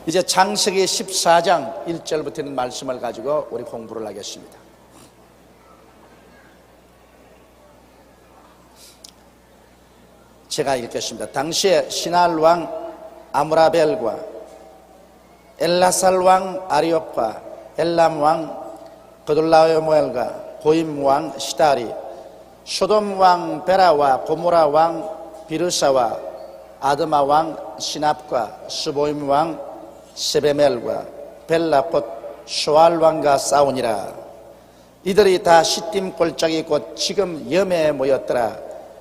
이제 창세기 14장 1절부터 있는 말씀을 가지고 우리 공부를 하겠습니다. 제가 읽겠습니다. 당시에 시날 왕 아므라벨과 엘라살 왕 아리옥과 엘람 왕 그돌라오멜과 고임 왕 시다리, 소돔 왕 베라와 고모라 왕 비르사와 아드마 왕 시납과 스보임 왕 세베멜과 벨라 곧 소알 왕과 싸우니라. 이들이 다 시딤 골짜기 곧 지금 염해에 모였더라.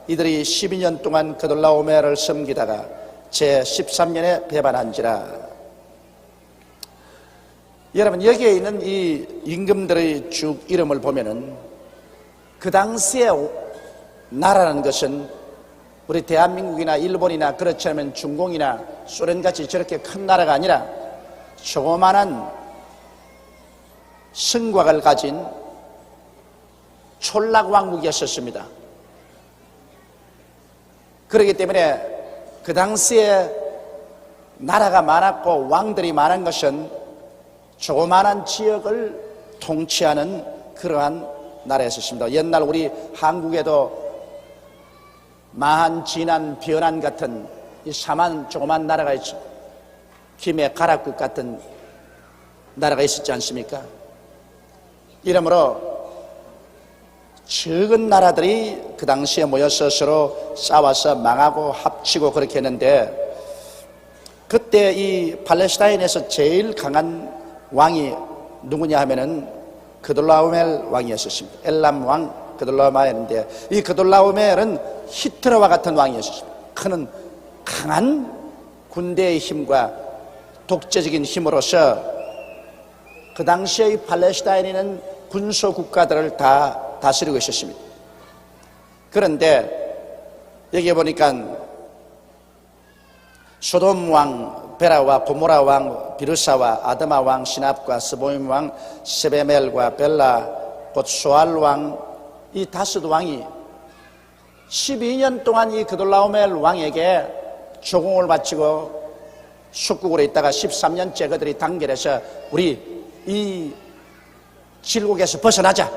이들이 12년 동안 그돌라오멜을 섬기다가 제 13년에 배반한지라. 여러분, 여기에 있는 이 임금들의 쭉 이름을 보면은 그 당시에 나라라는 것은 우리 대한민국이나 일본이나 그렇지 않으면 중공이나 소련같이 저렇게 큰 나라가 아니라 조그만한 성곽을 가진 촌락왕국이었습니다. 그렇기 때문에 그 당시에 나라가 많았고 왕들이 많은 것은 조그만한 지역을 통치하는 그러한 나라였습니다. 옛날 우리 한국에도 마한, 진안, 변안 같은 이 사만 조그만 나라가 있죠. 김해, 가락국 같은 나라가 있었지 않습니까? 이러므로 적은 나라들이 그 당시에 모여서 서로 싸워서 망하고 합치고 그렇게 했는데, 그때 이 팔레스타인에서 제일 강한 왕이 누구냐 하면은 그돌라오멜 왕이었습니다. 엘람 왕 그돌라오멜인데, 이 그돌라오멜은 히트러와 같은 왕이었습니다. 그는 강한 군대의 힘과 독재적인 힘으로서 그 당시에 이 팔레스타인에는 군소 국가들을 다 다스리고 있었습니다. 그런데 여기 보니까 소돔 왕 베라와 고모라 왕 비르사와 아드마 왕 시납과 스보임 왕 세베멜과 벨라 곧 소알 왕, 이 다섯 왕이 12년 동안 이 그돌라오멜 왕에게 조공을 바치고 숙국으로 있다가 13년째 그들이 단결해서 우리 이 질곡에서 벗어나자,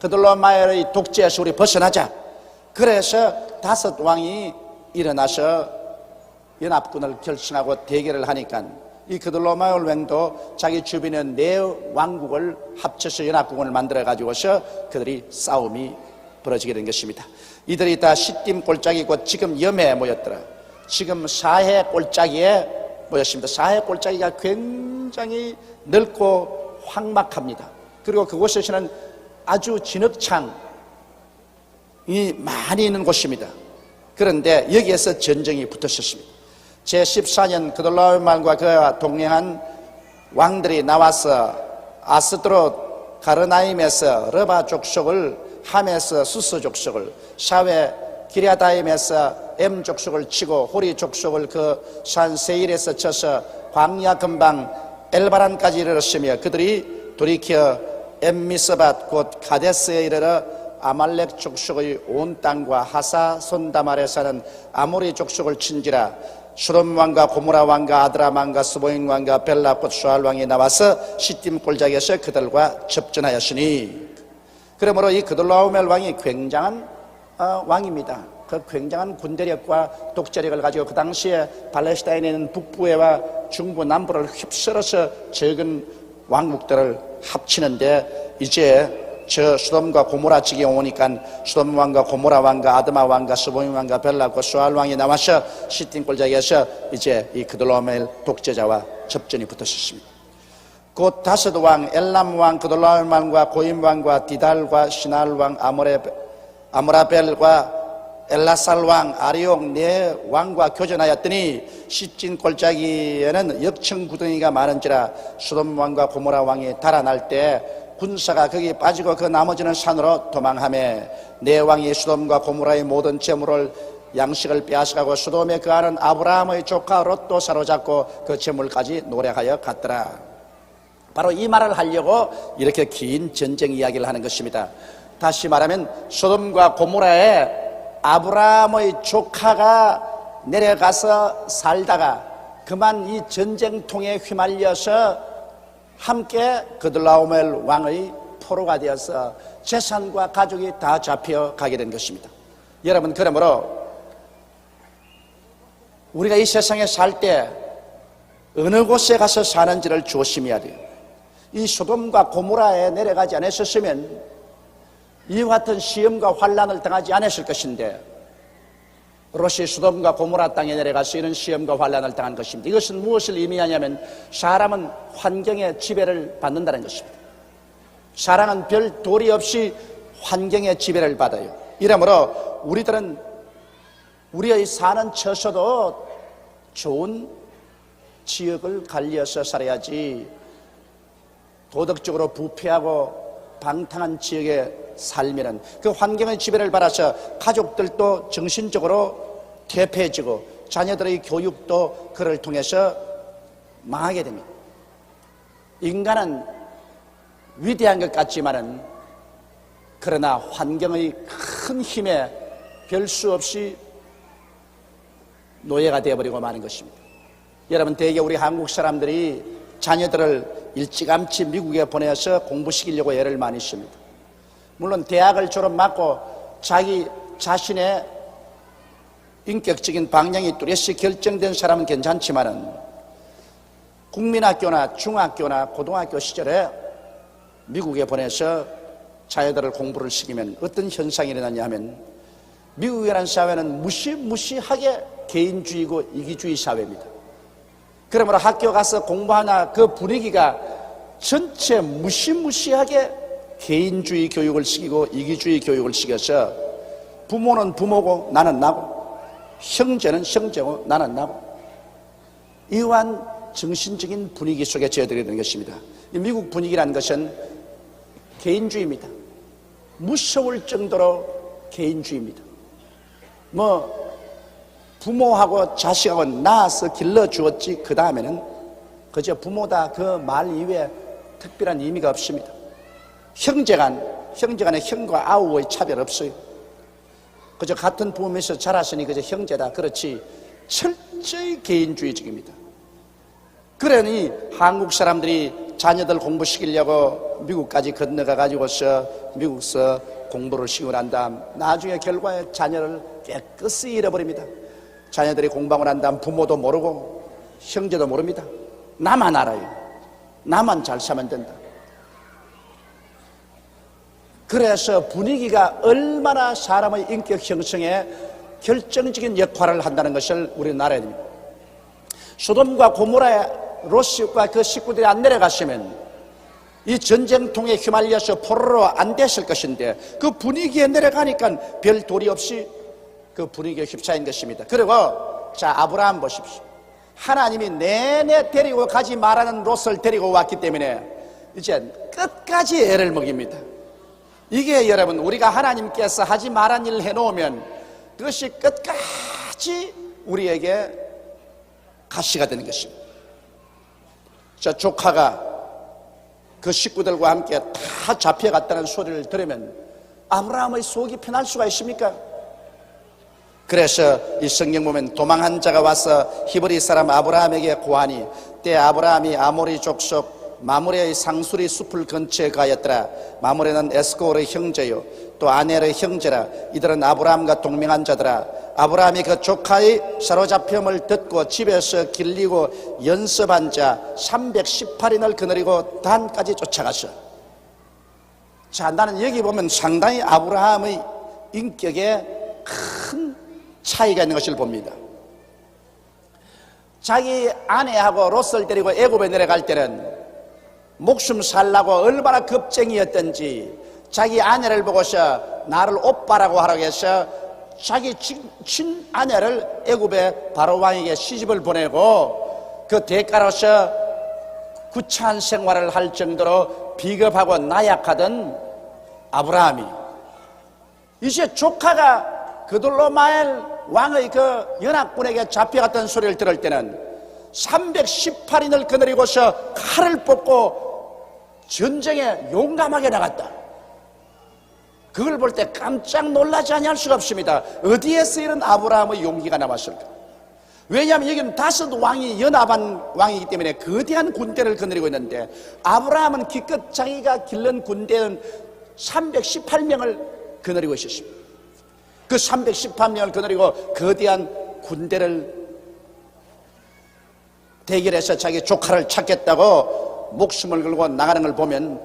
그돌라오멜의 독재에서 우리 벗어나자. 그래서 다섯 왕이 일어나서 연합군을 결성하고 대결을 하니까 이 그돌라오멜 왕도 자기 주변의 네 왕국을 합쳐서 연합군을 만들어 가지고서 그들이 싸움이 벌어지게 된 것입니다. 이들이 다 시딤 골짜기 곧 지금 염해에 모였더라. 지금 사해 골짜기에 모였습니다. 사해 골짜기가 굉장히 넓고 황막합니다. 그리고 그곳에서는 아주 진흙창이 많이 있는 곳입니다. 그런데 여기에서 전쟁이 붙었었습니다. 제14년 그돌라오멜과 그와 동행한 왕들이 나와서 아스드롯 가르나임에서 러바 족속을, 함에서 수스 족속을, 샤웨 기랴다임에서 엠 족속을 치고 호리 족속을 그 산 세일에서 쳐서 광야 근방 엘바란까지 이르렀으며, 그들이 돌이켜 엠미스밧 곧 가데스에 이르러 아말렉 족속의 온 땅과 하사 손다말에 사는 아모리 족속을 친지라. 소돔 왕과 고모라 왕과 아드람 왕과 스보임 왕과 벨라 곧 소알 왕이 나와서 시딤 골짜기에서 그들과 접전하였으니, 그러므로 이 그돌라오멜 왕이 굉장한 왕입니다. 그 굉장한 군대력과 독재력을 가지고 그 당시에 팔레스타인에 있는 북부와 중부 남부를 휩쓸어서 적은 왕국들을 합치는데, 이제 저 소돔과 고모라 측에 오니까 소돔 왕과 고모라 왕과 아드마 왕과 스보임 왕과 벨라과 소알 왕이 나와서 시딤 골짜기에서 이제 이 그돌라오멜 독재자와 접전이 붙었습니다. 곧 다섯 왕 엘람 왕 그돌라오멜 왕과 고임 왕과 디달과 시날 왕 아므라벨과 엘라살 왕 아리옥 네 왕과 교전하였더니 시딤 골짜기에는 역청 구덩이가 많은지라. 소돔 왕과 고모라 왕이 달아날 때 군사가 거기 빠지고 그 나머지는 산으로 도망하며, 네 왕이 소돔과 고모라의 모든 재물을 양식을 빼앗아가고 소돔에 거하는 아브라함의 조카 롯도 사로잡고 그 재물까지 노력하여 갔더라. 바로 이 말을 하려고 이렇게 긴 전쟁 이야기를 하는 것입니다. 다시 말하면 소돔과 고모라에 아브라함의 조카가 내려가서 살다가 그만 이 전쟁통에 휘말려서 함께 그들라오멜 왕의 포로가 되어서 재산과 가족이 다 잡혀가게 된 것입니다. 여러분, 그러므로 우리가 이 세상에 살 때 어느 곳에 가서 사는지를 조심해야 돼요. 이 소돔과 고모라에 내려가지 않았었으면 이와 같은 시험과 환난을 당하지 않았을 것인데, 롯이 소돔과 고모라 땅에 내려가서 이런 시험과 환난을 당한 것입니다. 이것은 무엇을 의미하냐면 사람은 환경의 지배를 받는다는 것입니다. 사람은 별 도리 없이 환경의 지배를 받아요. 이러므로 우리들은 우리의 사는 처소도 좋은 지역을 갈려서 살아야지, 도덕적으로 부패하고 방탕한 지역에 살면은 그 환경의 지배를 받아서 가족들도 정신적으로 퇴폐해지고 자녀들의 교육도 그를 통해서 망하게 됩니다. 인간은 위대한 것 같지만은 그러나 환경의 큰 힘에 별 수 없이 노예가 되어버리고 마는 것입니다. 여러분, 대개 우리 한국 사람들이 자녀들을 일찌감치 미국에 보내서 공부시키려고 애를 많이 씁니다. 물론 대학을 졸업하고 자기 자신의 인격적인 방향이 뚜렷이 결정된 사람은 괜찮지만은 국민학교나 중학교나 고등학교 시절에 미국에 보내서 자녀들을 공부를 시키면 어떤 현상이 일어나냐 하면, 미국이라는 사회는 무시무시하게 개인주의고 이기주의 사회입니다. 그러므로 학교 가서 공부하나 그 분위기가 전체 무시무시하게 개인주의 교육을 시키고 이기주의 교육을 시켜서 부모는 부모고 나는 나고, 형제는 형제고 나는 나고, 이러한 정신적인 분위기 속에 저희들이 되는 것입니다. 이 미국 분위기라는 것은 개인주의입니다. 무서울 정도로 개인주의입니다. 부모하고 자식하고 낳아서 길러주었지 그 다음에는 그저 부모다 그 말 이외에 특별한 의미가 없습니다. 형제간에 형과 아우의 차별 없어요. 그저 같은 부모에서 자랐으니 그저 형제다, 그렇지 철저히 개인주의적입니다. 그러니 한국 사람들이 자녀들 공부시키려고 미국까지 건너가 가지고서 미국서 공부를 시키고 난 다음 나중에 결과에 자녀를 깨끗이 잃어버립니다. 자녀들이 공부하고 난 다음 부모도 모르고 형제도 모릅니다. 나만 알아요. 나만 잘 살면 된다. 그래서 분위기가 얼마나 사람의 인격 형성에 결정적인 역할을 한다는 것을 우리는 알아야 됩니다. 소돔과 고모라의 롯과 그 식구들이 안 내려갔으면 이 전쟁통에 휘말려서 포로로 안 됐을 것인데, 그 분위기에 내려가니까 별 도리 없이 그 분위기에 휩싸인 것입니다. 그리고 자, 아브라함 보십시오. 하나님이 내내 데리고 가지 말라는 롯을 데리고 왔기 때문에 이제 끝까지 애를 먹입니다. 이게 여러분, 우리가 하나님께서 하지 말란 일을 해놓으면 그것이 끝까지 우리에게 가시가 되는 것입니다. 자, 조카가 그 식구들과 함께 다 잡혀갔다는 소리를 들으면 아브라함의 속이 편할 수가 있습니까? 그래서 이 성경 보면 도망한 자가 와서 히브리 사람 아브라함에게 고하니, 때 아브라함이 아모리 족속 마므레의 상수리 숲을 근처에 가였더라. 마므레는 에스코울의 형제요 또 아넬의 형제라. 이들은 아브라함과 동맹한 자더라. 아브라함이 그 조카의 사로잡힘을 듣고 집에서 길리고 연습한 자 318인을 거느리고 단까지 쫓아갔어. 자, 나는 여기 보면 상당히 아브라함의 인격에 큰 차이가 있는 것을 봅니다. 자기 아내하고 롯을 데리고 애굽에 내려갈 때는 목숨 살라고 얼마나 겁쟁이였던지 자기 아내를 보고서 나를 오빠라고 하라고 해서 자기 친아내를 애굽의 바로 왕에게 시집을 보내고 그 대가로서 구차한 생활을 할 정도로 비겁하고 나약하던 아브라함이 이제 조카가 그돌로마엘 왕의 그 연합군에게 잡혀갔던 소리를 들을 때는 318인을 거느리고서 칼을 뽑고 전쟁에 용감하게 나갔다. 그걸 볼 때 깜짝 놀라지 아니할 수가 없습니다. 어디에서 이런 아브라함의 용기가 나왔을까? 왜냐하면 여기는 다섯 왕이 연합한 왕이기 때문에 거대한 군대를 거느리고 있는데, 아브라함은 기껏 자기가 길른 군대는 318명을 거느리고 있었습니다. 그 318명을 거느리고 거대한 군대를 대결해서 자기 조카를 찾겠다고 목숨을 걸고 나가는 걸 보면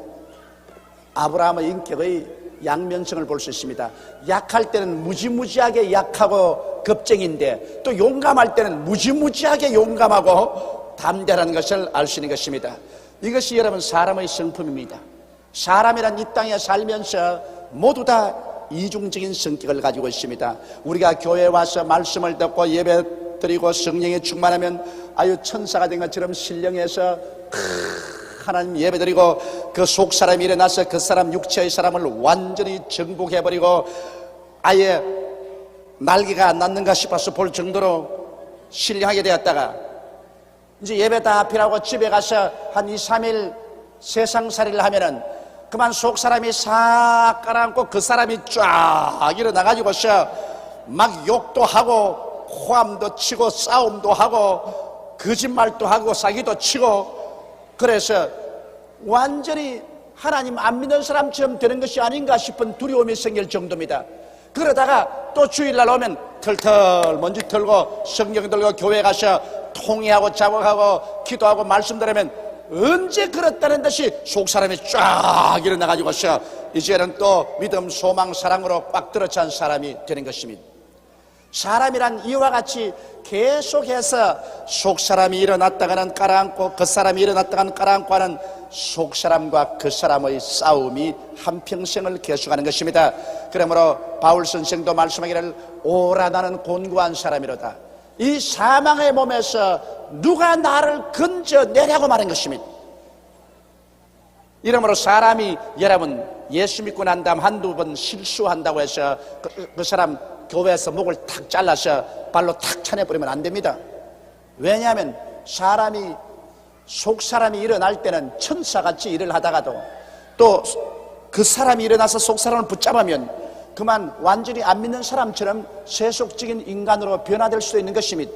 아브라함의 인격의 양면성을 볼 수 있습니다. 약할 때는 무지무지하게 약하고 겁쟁인데, 또 용감할 때는 무지무지하게 용감하고 담대라는 것을 알 수 있는 것입니다. 이것이 여러분 사람의 성품입니다. 사람이란 이 땅에 살면서 모두 다 이중적인 성격을 가지고 있습니다. 우리가 교회에 와서 말씀을 듣고 예배 드리고 성령에 충만하면 아유 천사가 된 것처럼 신령해서 하나님 예배 드리고, 그 속 사람이 일어나서 그 사람 육체의 사람을 완전히 정복해버리고 아예 날개가 안 났는가 싶어서 볼 정도로 신령하게 되었다가, 이제 예배 다 앞이라고 집에 가서 한 2, 3일 세상살이를 하면은 그만 속 사람이 싹 깔아앉고 그 사람이 쫙 일어나가지고서 막 욕도 하고 호함도 치고 싸움도 하고 거짓말도 하고 사기도 치고, 그래서 완전히 하나님 안 믿는 사람처럼 되는 것이 아닌가 싶은 두려움이 생길 정도입니다. 그러다가 또 주일날 오면 털털 먼지 털고 성경 들고 교회 가서 통회하고 자복하고 기도하고 말씀 들으면 언제 그렇다는 듯이 속 사람이 쫙 일어나가지고서 이제는 또 믿음, 소망, 사랑으로 꽉 들어찬 사람이 되는 것입니다. 사람이란 이와 같이 계속해서 속 사람이 일어났다가는 깔아앉고 그 사람이 일어났다가는 깔아앉고 하는 속 사람과 그 사람의 싸움이 한평생을 계속하는 것입니다. 그러므로 바울 선생도 말씀하기를 오라 나는 곤고한 사람이로다. 이 사망의 몸에서 누가 나를 건져내려고 말한 것입니다. 이러므로 사람이 여러분 예수 믿고 난 다음 한두 번 실수한다고 해서 그 사람 교회에서 목을 탁 잘라서 발로 탁 차내버리면 안 됩니다. 왜냐하면 사람이 속 사람이 일어날 때는 천사같이 일을 하다가도 또 그 사람이 일어나서 속 사람을 붙잡으면 그만 완전히 안 믿는 사람처럼 세속적인 인간으로 변화될 수도 있는 것입니다.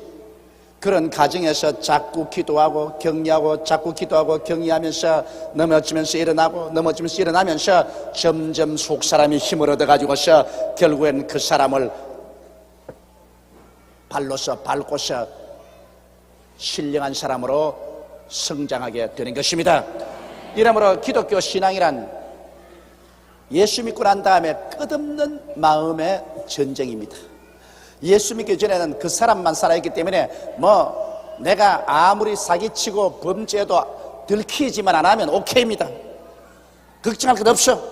그런 가정에서 자꾸 기도하고 격려하고 자꾸 기도하고 격려하면서 넘어지면서 일어나고 넘어지면서 일어나면서 점점 속 사람이 힘을 얻어가지고서 결국엔 그 사람을 발로서 밟고서 신령한 사람으로 성장하게 되는 것입니다. 이러므로 기독교 신앙이란 예수 믿고 난 다음에 끝없는 마음의 전쟁입니다. 예수 믿기 전에는 그 사람만 살아있기 때문에 뭐 내가 아무리 사기치고 범죄도 들키지만 안 하면 오케이입니다. 걱정할 것 없어.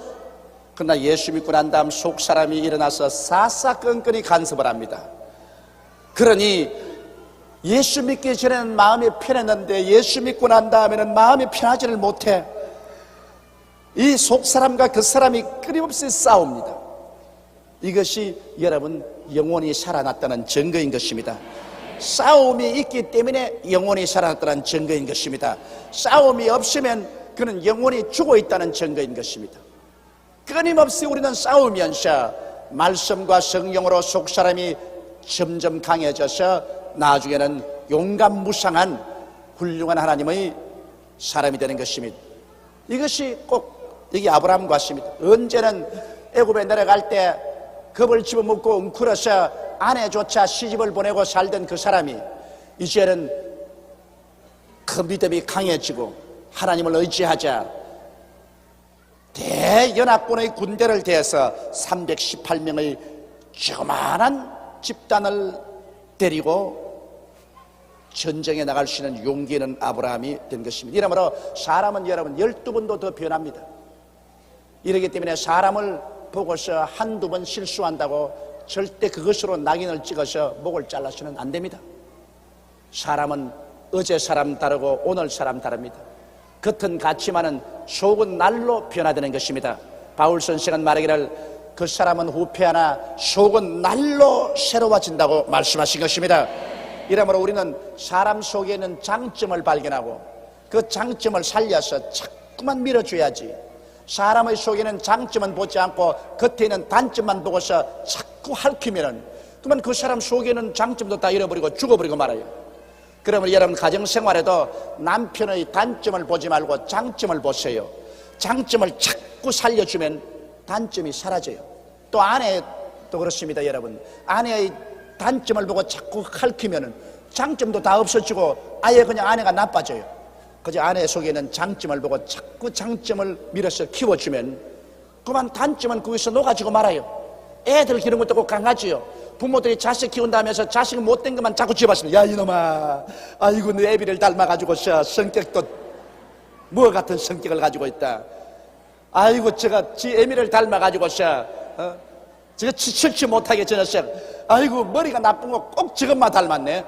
그러나 예수 믿고 난 다음 속 사람이 일어나서 사사건건이 간섭을 합니다. 그러니 예수 믿기 전에는 마음이 편했는데 예수 믿고 난 다음에는 마음이 편하지를 못해. 이 속 사람과 그 사람이 끊임없이 싸웁니다. 이것이 여러분 영혼이 살아났다는 증거인 것입니다. 싸움이 있기 때문에 영혼이 살아났다는 증거인 것입니다. 싸움이 없으면 그는 영혼이 죽어 있다는 증거인 것입니다. 끊임없이 우리는 싸우면서 말씀과 성령으로 속 사람이 점점 강해져서 나중에는 용감무상한 훌륭한 하나님의 사람이 되는 것입니다. 이것이 꼭 여기 아브라함 같습니다. 언제는 애굽에 내려갈 때 겁을 집어먹고 웅크려서 아내조차 시집을 보내고 살던 그 사람이 이제는 그 믿음이 강해지고 하나님을 의지하자 대연합군의 군대를 대해서 318명의 조그마한 집단을 데리고 전쟁에 나갈 수 있는 용기 있는 아브라함이 된 것입니다. 이러므로 사람은 여러분 12번도 더 변합니다. 이러기 때문에 사람을 보고서 한두 번 실수한다고 절대 그것으로 낙인을 찍어서 목을 잘라서는 안 됩니다. 사람은 어제 사람 다르고 오늘 사람 다릅니다. 겉은 같지만은 속은 날로 변화되는 것입니다. 바울 선생은 말하기를 그 사람은 후패하나 속은 날로 새로워진다고 말씀하신 것입니다. 이러므로 우리는 사람 속에 있는 장점을 발견하고 그 장점을 살려서 자꾸만 밀어줘야지. 사람의 속에는 장점은 보지 않고 겉에 있는 단점만 보고서 자꾸 핥히면은 그러면 그 사람 속에는 장점도 다 잃어버리고 죽어버리고 말아요. 그러면 여러분 가정생활에도 남편의 단점을 보지 말고 장점을 보세요. 장점을 자꾸 살려주면 단점이 사라져요. 또 아내도 그렇습니다. 여러분, 아내의 단점을 보고 자꾸 핥히면 장점도 다 없어지고 아예 그냥 아내가 나빠져요. 그저 아내 속에는 장점을 보고 자꾸 장점을 밀어서 키워주면 그만 단점은 거기서 녹아지고 말아요. 애들 기르는 것도 꼭 강하지요. 부모들이 자식 키운다면서 자식 못된 것만 자꾸 집어쓰면, 야 이놈아, 아이고 너 애비를 닮아가지고 성격도 뭐 같은 성격을 가지고 있다. 아이고 제가 지 애미를 닮아가지고 제가 치칠치 못하게 저 녀석, 아이고 머리가 나쁜 거 꼭 저것만 닮았네.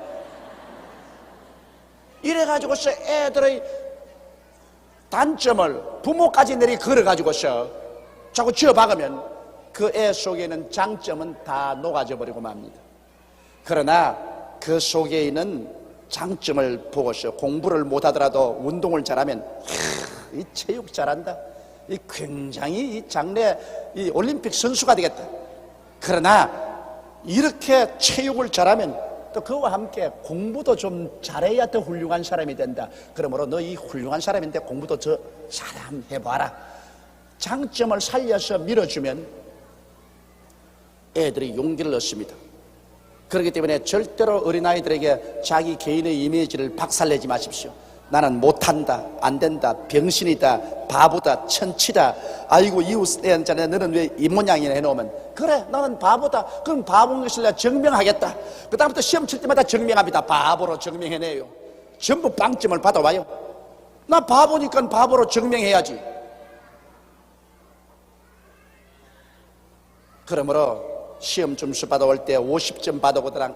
이래가지고서 애들의 단점을 부모까지 내리 걸어가지고서 자꾸 지어박으면 그 애 속에는 장점은 다 녹아져 버리고 맙니다. 그러나 그 속에 있는 장점을 보고서 공부를 못하더라도 운동을 잘하면 이 체육 잘한다, 이 굉장히 이 장래 이 올림픽 선수가 되겠다. 그러나 이렇게 체육을 잘하면 또 그와 함께 공부도 좀 잘해야 더 훌륭한 사람이 된다. 그러므로 너 이 훌륭한 사람인데 공부도 더 잘 해봐라. 장점을 살려서 밀어주면 애들이 용기를 얻습니다. 그렇기 때문에 절대로 어린아이들에게 자기 개인의 이미지를 박살내지 마십시오. 나는 못한다, 안된다, 병신이다, 바보다, 천치다, 아이고 이웃에 자네 너는 왜 이 모양이나 해놓으면, 그래 나는 바보다, 그럼 바보인 것을 내가 증명하겠다. 그 다음부터 시험 칠 때마다 증명합니다. 바보로 증명해내요. 전부 빵점을 받아와요. 나 바보니까 바보로 증명해야지. 그러므로 시험 점수 받아올 때 50점 받아오더랑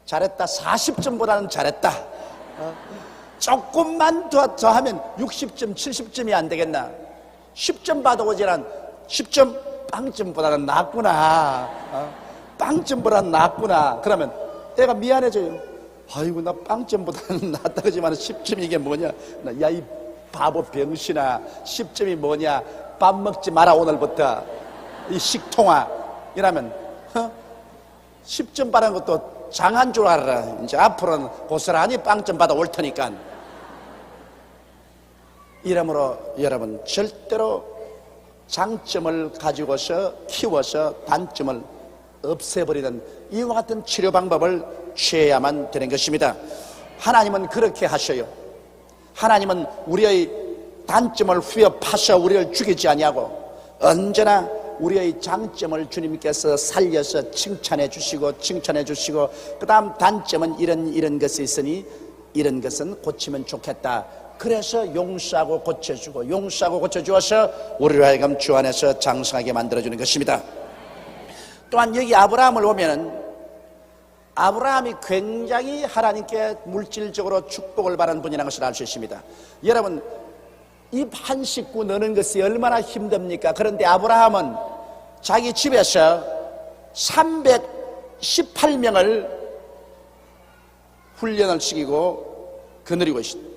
잘했다, 40점보다는 잘했다, 조금만 더 하면 60점 70점이 안 되겠나, 10점 받아오지란 10점 빵점보다는 낫구나, 빵점보다는 낫구나. 그러면 애가 미안해져요. 아이고 나 빵점보다는 낫다 그러지만 10점이 이게 뭐냐, 야 이 바보 병신아, 10점이 뭐냐, 밥 먹지 마라 오늘부터 이 식통아 이라면 10점 받은 것도 장한 줄 알아라. 이제 앞으로는 고스란히 빵점 받아 올 테니까. 이러므로 여러분 절대로 장점을 가지고서 키워서 단점을 없애버리는 이와 같은 치료 방법을 취해야만 되는 것입니다. 하나님은 그렇게 하셔요. 하나님은 우리의 단점을 후벼 파서 우리를 죽이지 아니하고 언제나 우리의 장점을 주님께서 살려서 칭찬해 주시고 그 다음 단점은 이런 것이 있으니 이런 것은 고치면 좋겠다. 그래서 용서하고 고쳐주어서 우리를 하여금 주 안에서 장성하게 만들어주는 것입니다. 또한 여기 아브라함을 보면 아브라함이 굉장히 하나님께 물질적으로 축복을 받은 분이라는 것을 알 수 있습니다. 여러분, 입 한 식구 넣는 것이 얼마나 힘듭니까? 그런데 아브라함은 자기 집에서 318명을 훈련을 시키고 거느리고 있습니다.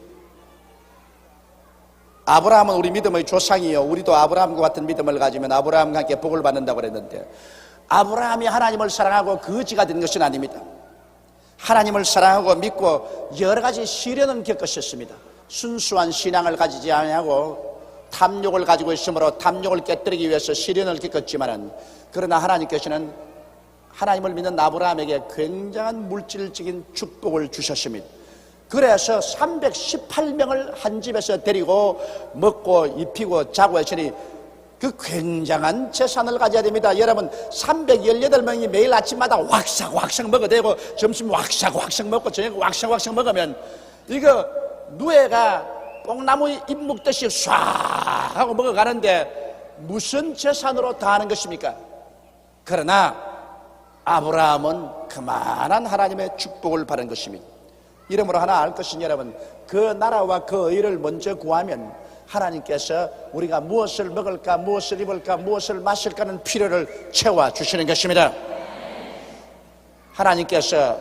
아브라함은 우리 믿음의 조상이요, 우리도 아브라함과 같은 믿음을 가지면 아브라함과 함께 복을 받는다고 그랬는데, 아브라함이 하나님을 사랑하고 거지가 된 것은 아닙니다. 하나님을 사랑하고 믿고 여러 가지 시련은 겪으셨습니다. 순수한 신앙을 가지지 아니하고 탐욕을 가지고 있으므로 탐욕을 깨뜨리기 위해서 시련을 겪었지만은, 그러나 하나님께서는 하나님을 믿는 아브라함에게 굉장한 물질적인 축복을 주셨습니다. 그래서 318명을 한 집에서 데리고 먹고 입히고 자고 했으니 그 굉장한 재산을 가져야 됩니다. 여러분, 318명이 매일 아침마다 왁싹 먹어도 되고 점심 왁싹 먹고 저녁 왁싹 먹으면 이거 누에가 뽕나무 잎 먹듯이 쏴 하고 먹어가는데 무슨 재산으로 다 하는 것입니까? 그러나 아브라함은 그만한 하나님의 축복을 받은 것입니다. 이러므로 하나 알 것은, 여러분, 그 나라와 그 의를 먼저 구하면 하나님께서 우리가 무엇을 먹을까, 무엇을 입을까, 무엇을 마실까는 필요를 채워주시는 것입니다. 하나님께서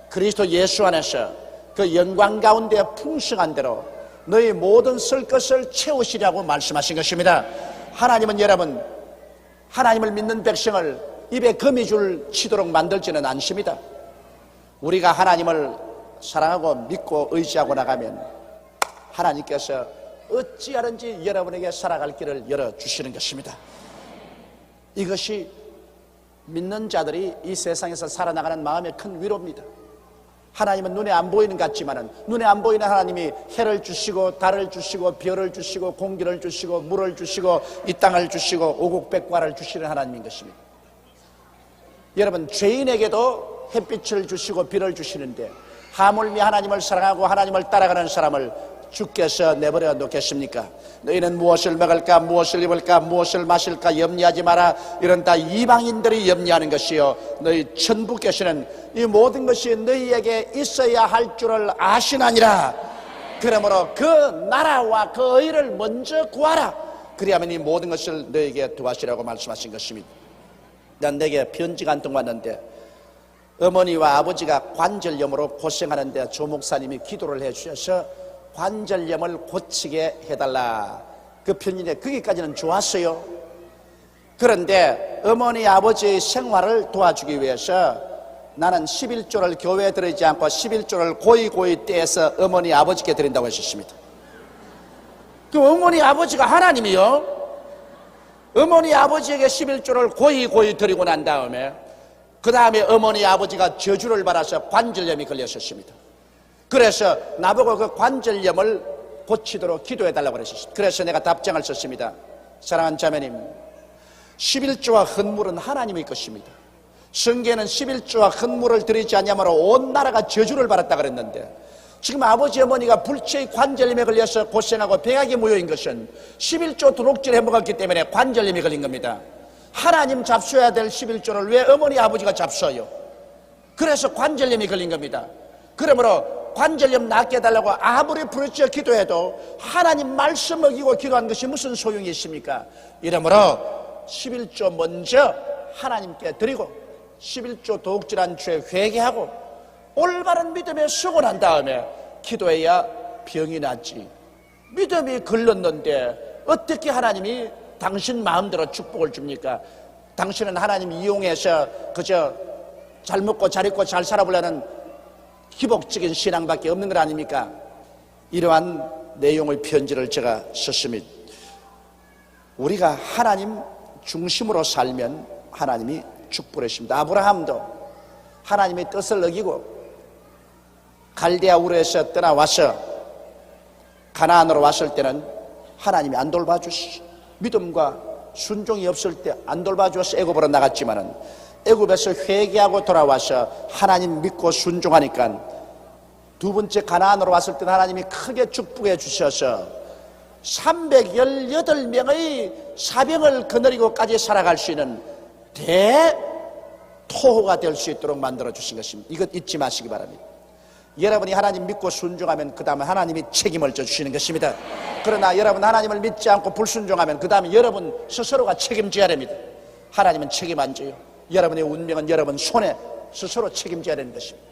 그리스도 예수 안에서 그 영광 가운데 풍성한 대로 너희 모든 쓸 것을 채우시려고 말씀하신 것입니다. 하나님은 여러분, 하나님을 믿는 백성을 입에 거미줄 치도록 만들지는 않습니다. 우리가 하나님을 사랑하고 믿고 의지하고 나가면 하나님께서 어찌하든지 여러분에게 살아갈 길을 열어주시는 것입니다. 이것이 믿는 자들이 이 세상에서 살아나가는 마음의 큰 위로입니다. 하나님은 눈에 안 보이는 것 같지만은 눈에 안 보이는 하나님이 해를 주시고 달을 주시고 별을 주시고 공기를 주시고 물을 주시고 이 땅을 주시고 오곡백과를 주시는 하나님인 것입니다. 여러분, 죄인에게도 햇빛을 주시고 비를 주시는데 하물며 하나님을 사랑하고 하나님을 따라가는 사람을 주께서 내버려 놓겠습니까? 너희는 무엇을 먹을까, 무엇을 입을까, 무엇을 마실까 염려하지 마라. 이런 다 이방인들이 염려하는 것이요, 너희 천부께서는 이 모든 것이 너희에게 있어야 할 줄을 아시나니라. 그러므로 그 나라와 그 의를 먼저 구하라. 그리하면 이 모든 것을 너희에게 도와주시라고 말씀하신 것입니다. 난 내게 편지가 한 통 왔는데 어머니와 아버지가 관절염으로 고생하는데 조 목사님이 기도를 해주셔서 관절염을 고치게 해달라. 그 편지인데 거기까지는 좋았어요. 그런데 어머니 아버지의 생활을 도와주기 위해서 나는 11조를 교회에 드리지 않고 11조를 고이 떼서 어머니 아버지께 드린다고 하셨습니다. 그 어머니 아버지가 하나님이요, 어머니 아버지에게 11조를 고이 드리고 난 다음에 그 다음에 어머니 아버지가 저주를 받아서 관절염이 걸렸었습니다. 그래서 나보고 그 관절염을 고치도록 기도해달라고 그러셨습니다. 그래서 내가 답장을 썼습니다. 사랑하는 자매님, 11조와 헌물은 하나님의 것입니다. 성경에는 11조와 헌물을 드리지 않냐므로 온 나라가 저주를 받았다 그랬는데, 지금 아버지 어머니가 불치의 관절염에 걸려서 고생하고 병약이 무효인 것은 11조 도둑질 해먹었기 때문에 관절염이 걸린 겁니다. 하나님 잡숴야 될 11조를 왜 어머니 아버지가 잡숴요? 그래서 관절염이 걸린 겁니다. 그러므로 관절염 낫게 해달라고 아무리 부르짖어 기도해도 하나님 말씀 어기고 기도한 것이 무슨 소용이 있습니까? 이러므로 11조 먼저 하나님께 드리고 11조 도둑질한 죄 회개하고 올바른 믿음에 서고 난 다음에 기도해야 병이 낫지. 믿음이 걸렸는데 어떻게 하나님이 당신 마음대로 축복을 줍니까? 당신은 하나님 이용해서 그저 잘 먹고 잘 입고 잘 살아보려는 기복적인 신앙밖에 없는 것 아닙니까? 이러한 내용의 편지를 제가 썼습니다. 우리가 하나님 중심으로 살면 하나님이 축복을 하십니다. 아브라함도 하나님의 뜻을 어기고 갈대아 우르에서 떠나와서 가나안으로 왔을 때는 하나님이 안 돌봐주시죠. 믿음과 순종이 없을 때 안 돌봐주어서 애굽으로 나갔지만은 애굽에서 회개하고 돌아와서 하나님 믿고 순종하니까 두 번째 가나안으로 왔을 때는 하나님이 크게 축복해 주셔서 318명의 사병을 거느리고까지 살아갈 수 있는 대토호가 될 수 있도록 만들어 주신 것입니다. 이것 잊지 마시기 바랍니다. 여러분이 하나님 믿고 순종하면 그 다음에 하나님이 책임을 져주시는 것입니다. 그러나 여러분 하나님을 믿지 않고 불순종하면 그 다음에 여러분 스스로가 책임져야 됩니다. 하나님은 책임 안 져요. 여러분의 운명은 여러분 손에 스스로 책임져야 되는 것입니다.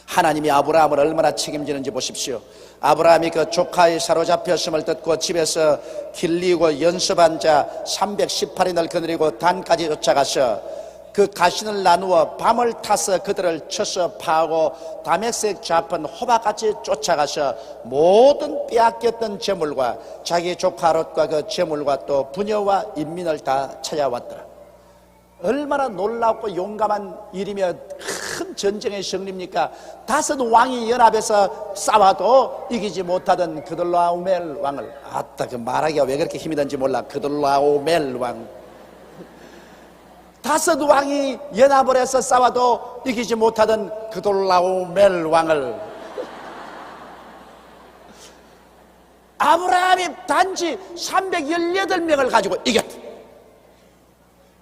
하나님이 아브라함을 얼마나 책임지는지 보십시오. 아브라함이 그 조카의 사로잡혔음을 듣고 집에서 길리고 연습한 자 318인을 거느리고 단까지 쫓아가서 그 가신을 나누어 밤을 타서 그들을 쳐서 파하고 다메섹 잡은 호박같이 쫓아가서 모든 빼앗겼던 재물과 자기 조카 롯과 그 재물과 또 부녀와 인민을 다 찾아왔더라. 얼마나 놀랍고 용감한 일이며 큰 전쟁의 승리입니까? 5 왕이 연합해서 싸워도 이기지 못하던 그돌라오멜 왕을, 아따 그 말하기가 왜 그렇게 힘이 든지 몰라. 그돌라오멜 왕, 5 왕이 연합을 해서 싸워도 이기지 못하던 그돌라오멜 왕을 아브라함이 단지 318명을 가지고 이겼다.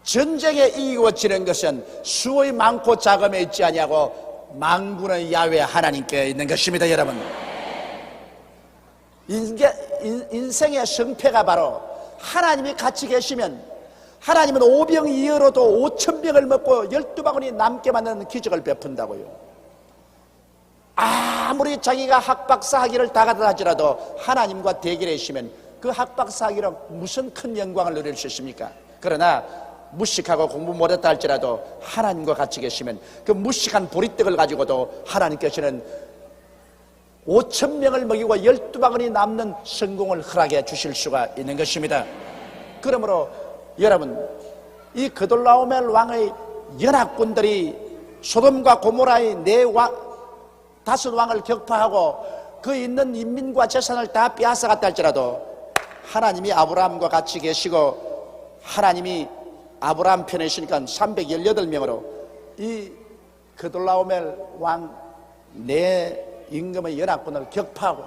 전쟁에 이기고지는 것은 수의 많고 작음에 있지 아니하고 만군의 야훼 하나님께 있는 것입니다. 여러분, 인생의 성패가 바로 하나님이 같이 계시면, 하나님은 5병이어로도 5,000병을 먹고 12바구니 남게 만드는 기적을 베푼다고요. 아무리 자기가 학박사학위를 다 가다 할지라도 하나님과 대결하시면 그 학박사학위로 무슨 큰 영광을 누릴 수 있습니까? 그러나 무식하고 공부 못했다 할지라도 하나님과 같이 계시면 그 무식한 보리떡을 가지고도 하나님께서는 5,000명을 먹이고 12바구니 남는 성공을 허락해 주실 수가 있는 것입니다. 그러므로 여러분, 이 그돌라오멜 왕의 연합군들이 소돔과 고모라의 다섯 왕을 격파하고 그 있는 인민과 재산을 다 빼앗아갔다 할지라도 하나님이 아브라함과 같이 계시고 하나님이 아브라함 편에 있으니까 318명으로 이 그돌라오멜 왕 내 임금의 연합군을 격파하고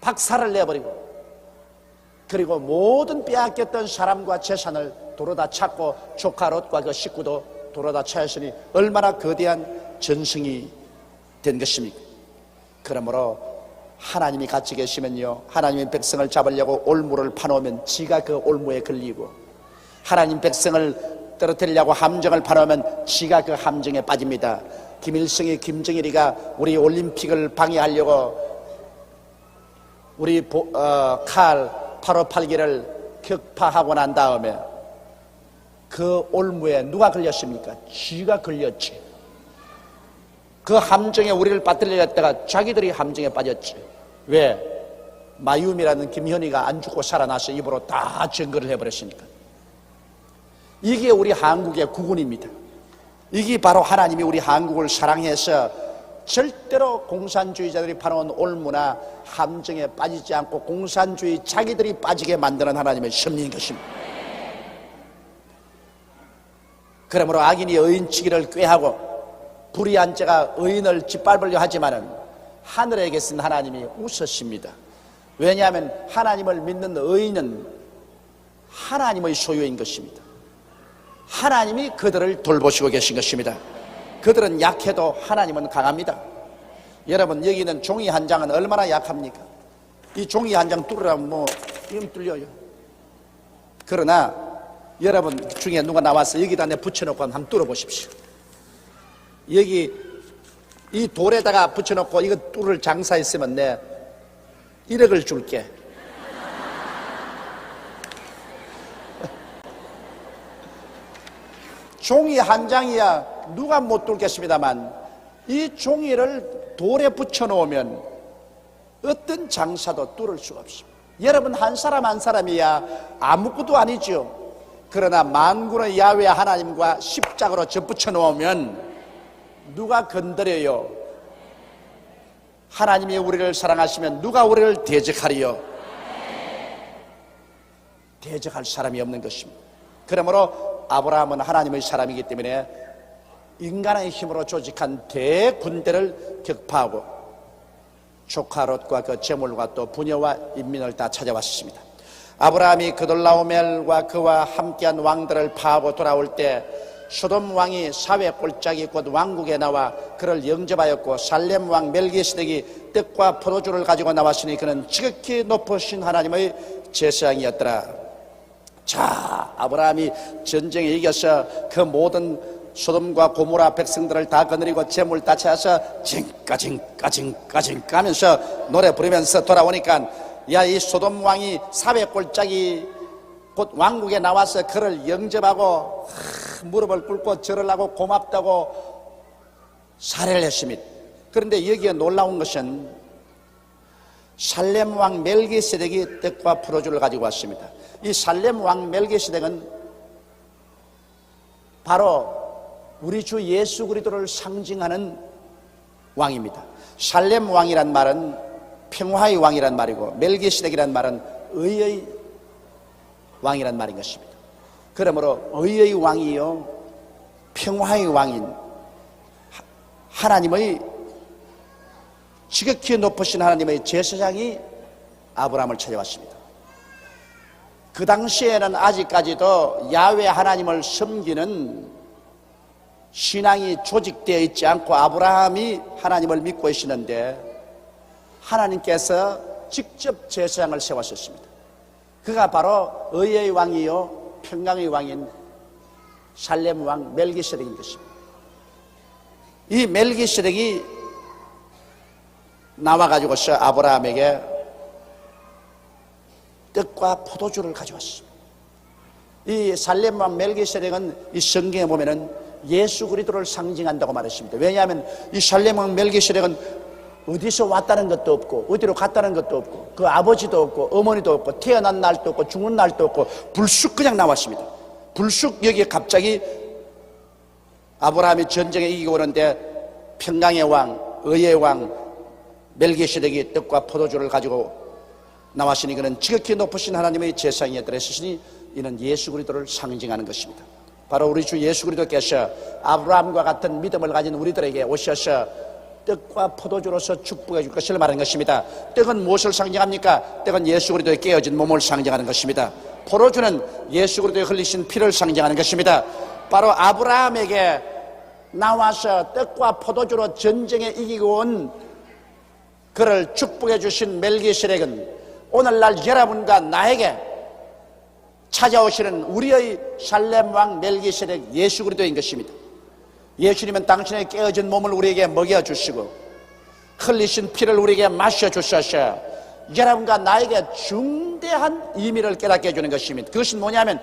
박살을 내버리고 그리고 모든 빼앗겼던 사람과 재산을 도로 다 찾고 조카 롯과 그 식구도 도로 다 찾았으니 얼마나 거대한 전승이 된 것입니까? 그러므로 하나님이 같이 계시면요, 하나님의 백성을 잡으려고 올무를 파놓으면 지가 그 올무에 걸리고, 하나님 백성을 떨어뜨리려고 함정을 파놓으면 지가 그 함정에 빠집니다. 김일성이 김정일이가 우리 올림픽을 방해하려고 우리 칼 858기를 격파하고 난 다음에 그 올무에 누가 걸렸습니까? 쥐가 걸렸지. 그 함정에 우리를 빠뜨리려다가 자기들이 함정에 빠졌지. 왜? 마유미라는 김현희가 안 죽고 살아나서 입으로 다 증거를 해버렸으니까. 이게 우리 한국의 국운입니다. 이게 바로 하나님이 우리 한국을 사랑해서 절대로 공산주의자들이 파놓은 올무나 함정에 빠지지 않고 공산주의 자기들이 빠지게 만드는 하나님의 섭리인 것입니다. 그러므로 악인이 의인치기를 꾀하고 불의한 자가 의인을 짓밟으려 하지만은 하늘에 계신 하나님이 웃으십니다. 왜냐하면 하나님을 믿는 의인은 하나님의 소유인 것입니다. 하나님이 그들을 돌보시고 계신 것입니다. 그들은 약해도 하나님은 강합니다. 여러분, 여기 있는 종이 한 장은 얼마나 약합니까? 이 종이 한 장 뚫으라면 뭐 이름 뚫려요. 그러나 여러분 중에 누가 나와서 여기다 내 붙여놓고 한번 뚫어보십시오. 여기 이 돌에다가 붙여놓고 이거 뚫을 장사 있으면 내 1억을 줄게. 종이 한 장이야 누가 못 뚫겠습니다만 이 종이를 돌에 붙여놓으면 어떤 장사도 뚫을 수가 없습니다. 여러분, 한 사람 한 사람이야 아무것도 아니죠. 그러나 만군의 야훼 하나님과 십자가로 접붙여 놓으면 누가 건드려요? 하나님이 우리를 사랑하시면 누가 우리를 대적하리요? 대적할 사람이 없는 것입니다. 그러므로 아브라함은 하나님의 사람이기 때문에 인간의 힘으로 조직한 대군대를 격파하고 조카 롯과 그 재물과 또 부녀와 인민을 다 찾아왔습니다. 아브라함이 그돌라오멜과 그와 함께한 왕들을 파하고 돌아올 때 소돔 왕이 사회 꼴짝이 곧 왕국에 나와 그를 영접하였고 살렘 왕 멜기세덱이 떡과 포도주를 가지고 나왔으니 그는 지극히 높으신 하나님의 제사장이었더라. 자, 아브라함이 전쟁에 이겨서 그 모든 소돔과 고모라 백성들을 다 거느리고 재물 다 찾아서 징까징까징까징까 하면서 노래 부르면서 돌아오니까 야, 이 소돔 왕이 사회 꼴짝이 곧 왕국에 나와서 그를 영접하고 무릎을 꿇고 절을 하고 고맙다고 살해를 했습니다. 그런데 여기에 놀라운 것은 살렘 왕 멜기세덱이 떡과 포도주를 가지고 왔습니다. 이 살렘 왕 멜기세덱은 바로 우리 주 예수 그리스도를 상징하는 왕입니다. 살렘 왕이란 말은 평화의 왕이란 말이고 멜기세덱이란 말은 의의 왕이란 말인 것입니다. 그러므로 의의 왕이요 평화의 왕인 하나님의 지극히 높으신 하나님의 제사장이 아브라함을 찾아왔습니다. 그 당시에는 아직까지도 야훼 하나님을 섬기는 신앙이 조직되어 있지 않고 아브라함이 하나님을 믿고 계시는데 하나님께서 직접 제사장을 세웠었습니다. 그가 바로 의의 왕이요 평강의 왕인 살렘 왕 멜기세덱인 것입니다. 이 멜기세덱이 나와가지고서 아브라함에게 떡과 포도주를 가져왔습니다. 이 살렘 왕 멜기세덱은 이 성경에 보면은 예수 그리스도를 상징한다고 말했습니다. 왜냐하면 이 살렘 왕 멜기세덱은 어디서 왔다는 것도 없고 어디로 갔다는 것도 없고 그 아버지도 없고 어머니도 없고 태어난 날도 없고 죽은 날도 없고 불쑥 그냥 나왔습니다. 불쑥 여기에 갑자기 아브라함이 전쟁에 이기고 오는데 평강의 왕, 의의 왕 멜기세덱이 떡과 포도주를 가지고 나왔으니 그는 지극히 높으신 하나님의 제사장에 들으시니 이는 예수 그리스도를 상징하는 것입니다. 바로 우리 주 예수 그리스도께서 아브라함과 같은 믿음을 가진 우리들에게 오셔서 떡과 포도주로서 축복해 줄 것을 말하는 것입니다. 떡은 무엇을 상징합니까? 떡은 예수 그리스도의 깨어진 몸을 상징하는 것입니다. 포도주는 예수 그리스도의 흘리신 피를 상징하는 것입니다. 바로 아브라함에게 나와서 떡과 포도주로 전쟁에 이기고 온 그를 축복해 주신 멜기세덱은 오늘날 여러분과 나에게 찾아오시는 우리의 살렘 왕 멜기세덱 예수 그리스도인 것입니다. 예수님은 당신의 깨어진 몸을 우리에게 먹여주시고 흘리신 피를 우리에게 마셔주셔서 여러분과 나에게 중대한 의미를 깨닫게 해주는 것입니다. 그것은 뭐냐면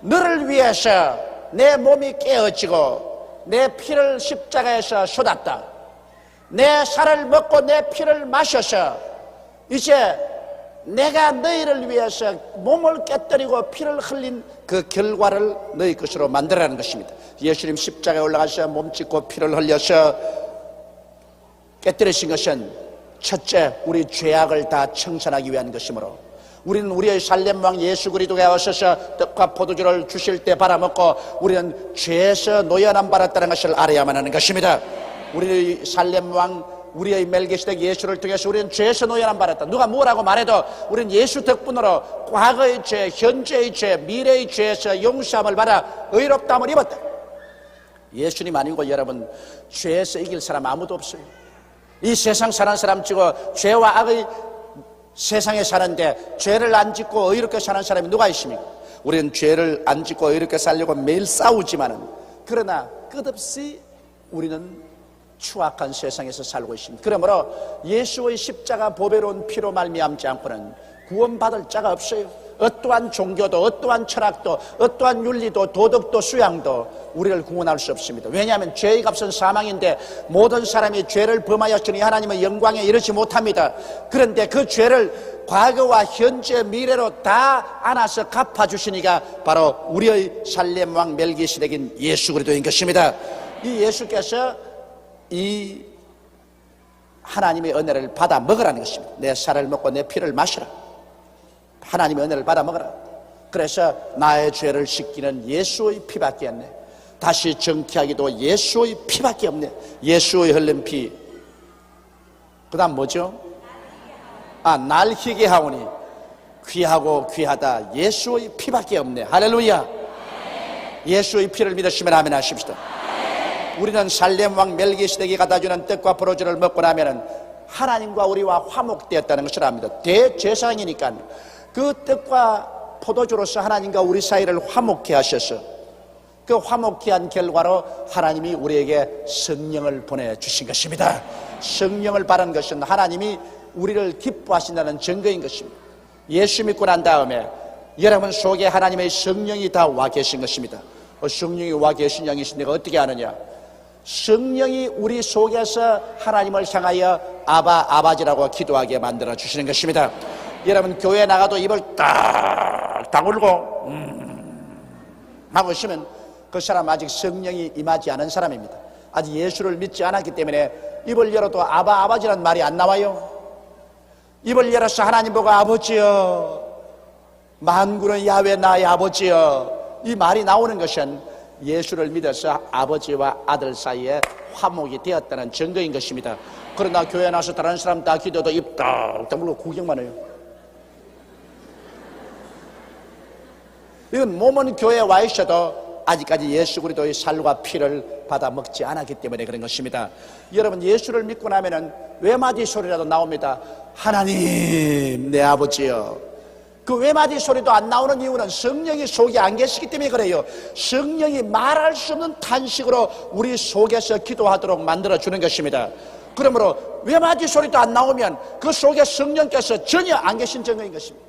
너를 위해서 내 몸이 깨어지고 내 피를 십자가에서 쏟았다. 내 살을 먹고 내 피를 마셔서 이제 내가 너희를 위해서 몸을 깨뜨리고 피를 흘린 그 결과를 너희 것으로 만들어라는 것입니다. 예수님 십자가에 올라가서 몸 찢고 피를 흘려서 깨뜨리신 것은 첫째 우리 죄악을 다 청산하기 위한 것이므로 우리는 우리의 살렘 왕 예수 그리스도가 오셔서 떡과 포도주를 주실 때 받아먹고 우리는 죄에서 노연함 받았다는 것을 알아야만 하는 것입니다. 우리의 살렘 왕 우리의 멜기세덱 예수를 통해서 우리는 죄에서 노연함 받았다. 누가 뭐라고 말해도 우리는 예수 덕분으로 과거의 죄, 현재의 죄, 미래의 죄에서 용서함을 받아 의롭다함을 입었다. 예수님 아니고 여러분 죄에서 이길 사람 아무도 없어요. 이 세상 사는 사람 치고 죄와 악의 세상에 사는데 죄를 안 짓고 의롭게 사는 사람이 누가 있습니까? 우리는 죄를 안 짓고 의롭게 살려고 매일 싸우지만은 그러나 끝없이 우리는 추악한 세상에서 살고 있습니다. 그러므로 예수의 십자가 보배로운 피로 말미암지 않고는 구원받을 자가 없어요. 어떠한 종교도 어떠한 철학도 어떠한 윤리도 도덕도 수양도 우리를 구원할 수 없습니다. 왜냐하면 죄의 값은 사망인데 모든 사람이 죄를 범하였으니 하나님의 영광에 이르지 못합니다. 그런데 그 죄를 과거와 현재 미래로 다 안아서 갚아주시니가 바로 우리의 살렘 왕 멜기세덱인 예수 그리스도인 것입니다. 이 예수께서 이 하나님의 은혜를 받아 먹으라는 것입니다. 내 살을 먹고 내 피를 마시라. 하나님의 은혜를 받아 먹으라. 그래서 나의 죄를 씻기는 예수의 피밖에 없네. 다시 정케하기도 예수의 피밖에 없네. 예수의 흘린 피. 그 다음 뭐죠? 날 희게 하오니 귀하고 귀하다. 예수의 피밖에 없네. 할렐루야. 예수의 피를 믿으시면 아멘 하십시다. 우리는 살렘 왕 멜기세덱이 갖다주는 떡과 포도주를 먹고 나면은 하나님과 우리와 화목되었다는 것을 압니다. 대제사장이니까 그 떡과 포도주로서 하나님과 우리 사이를 화목케 하셔서 그 화목케 한 결과로 하나님이 우리에게 성령을 보내주신 것입니다. 성령을 받은 것은 하나님이 우리를 기뻐하신다는 증거인 것입니다. 예수 믿고 난 다음에 여러분 속에 하나님의 성령이 다 와 계신 것입니다. 성령이 와 계신 양이신 내가 어떻게 아느냐? 성령이 우리 속에서 하나님을 향하여 아바지라고 기도하게 만들어 주시는 것입니다. 여러분 교회 나가도 입을 딱 다물고 하고 있으면 그 사람 아직 성령이 임하지 않은 사람입니다. 아직 예수를 믿지 않았기 때문에 입을 열어도 아바지라는 말이 안 나와요. 입을 열어서 하나님 보고 아버지여 만군의 야훼 나의 아버지여 이 말이 나오는 것은 예수를 믿어서 아버지와 아들 사이에 화목이 되었다는 증거인 것입니다. 그러나 교회 나서 다른 사람 다 기도도 입 딱 다물고 구경만 해요. 이건 몸은 교회에 와 있어도 아직까지 예수 그리스도의 살과 피를 받아 먹지 않았기 때문에 그런 것입니다. 여러분 예수를 믿고 나면은 외마디 소리라도 나옵니다. 하나님 내 아버지여. 그 외마디 소리도 안 나오는 이유는 성령이 속에 안 계시기 때문에 그래요. 성령이 말할 수 없는 탄식으로 우리 속에서 기도하도록 만들어주는 것입니다. 그러므로 외마디 소리도 안 나오면 그 속에 성령께서 전혀 안 계신 증거인 것입니다.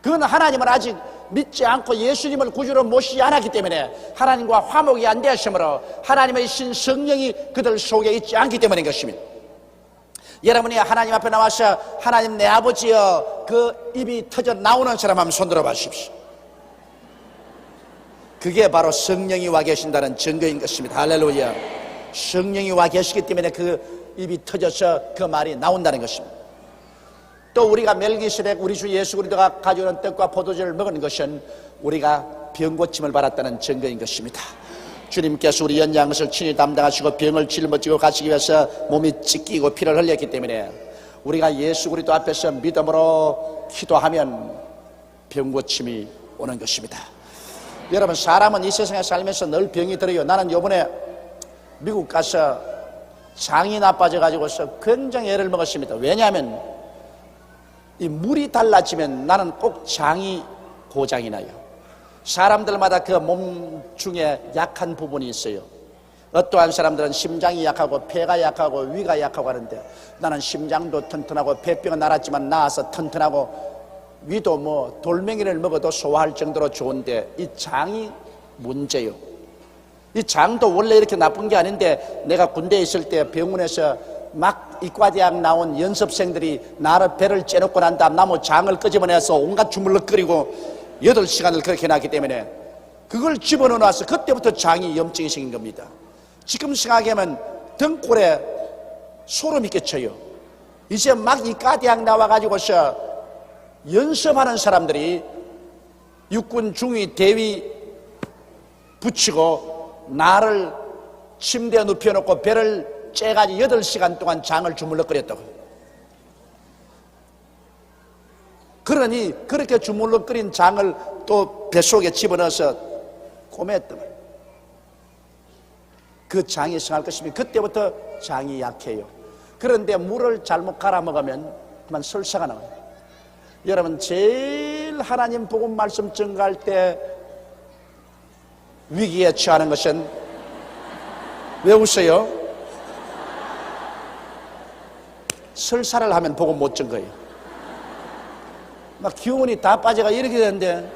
그건 하나님을 아직 믿지 않고 예수님을 구주로 모시지 않았기 때문에 하나님과 화목이 안 되었으므로 하나님의 신 성령이 그들 속에 있지 않기 때문인 것입니다. 여러분이 하나님 앞에 나와서 하나님 내 아버지여 그 입이 터져 나오는 사람 한번 손들어 보십시오. 그게 바로 성령이 와 계신다는 증거인 것입니다. 할렐루야. 성령이 와 계시기 때문에 그 입이 터져서 그 말이 나온다는 것입니다. 또 우리가 멜기세덱 우리 주 예수 그리스도가 가져오는 떡과 포도주를 먹은 것은 우리가 병 고침을 받았다는 증거인 것입니다. 주님께서 우리 연약한 것을 친히 담당하시고 병을 짊어지고 가시기 위해서 몸이 찢기고 피를 흘렸기 때문에 우리가 예수 그리스도 앞에서 믿음으로 기도하면 병 고침이 오는 것입니다. 여러분, 사람은 이 세상에 살면서 늘 병이 들어요. 나는 요번에 미국 가서 장이 나빠져 가지고서 굉장히 애를 먹었습니다. 왜냐하면 이 물이 달라지면 나는 꼭 장이 고장이 나요. 사람들마다 그 몸 중에 약한 부분이 있어요. 어떠한 사람들은 심장이 약하고 폐가 약하고 위가 약하고 하는데 나는 심장도 튼튼하고 폐병은 나았지만 나아서 튼튼하고 위도 뭐 돌멩이를 먹어도 소화할 정도로 좋은데 이 장이 문제요. 이 장도 원래 이렇게 나쁜 게 아닌데 내가 군대에 있을 때 병원에서 막 이과대학 나온 연습생들이 나를 배를 째놓고 난 다음 나무 장을 끄집어내서 온갖 주물럭거리고 8시간을 그렇게 해놨기 때문에 그걸 집어넣어놔서 그때부터 장이 염증이 생긴 겁니다. 지금 생각하면 등골에 소름이 끼쳐요. 이제 막 이과대학 나와가지고서 연습하는 사람들이 육군 중위 대위 붙이고 나를 침대에 눕혀놓고 배를 째가지고 8시간 동안 장을 주물럭거렸다고. 그러니 그렇게 주물럭거린 장을 또 뱃속에 집어넣어서 꼬맸던 거예요. 그 장이 상할 것이면 그때부터 장이 약해요. 그런데 물을 잘못 갈아 먹으면 그만 설사가 나와요. 여러분, 제일 하나님 복음 말씀 증거할 때 위기에 처하는 것은 왜 웃어요? 설사를 하면 복음 못 증거해요. 막 기운이 다 빠져가 이렇게 되는데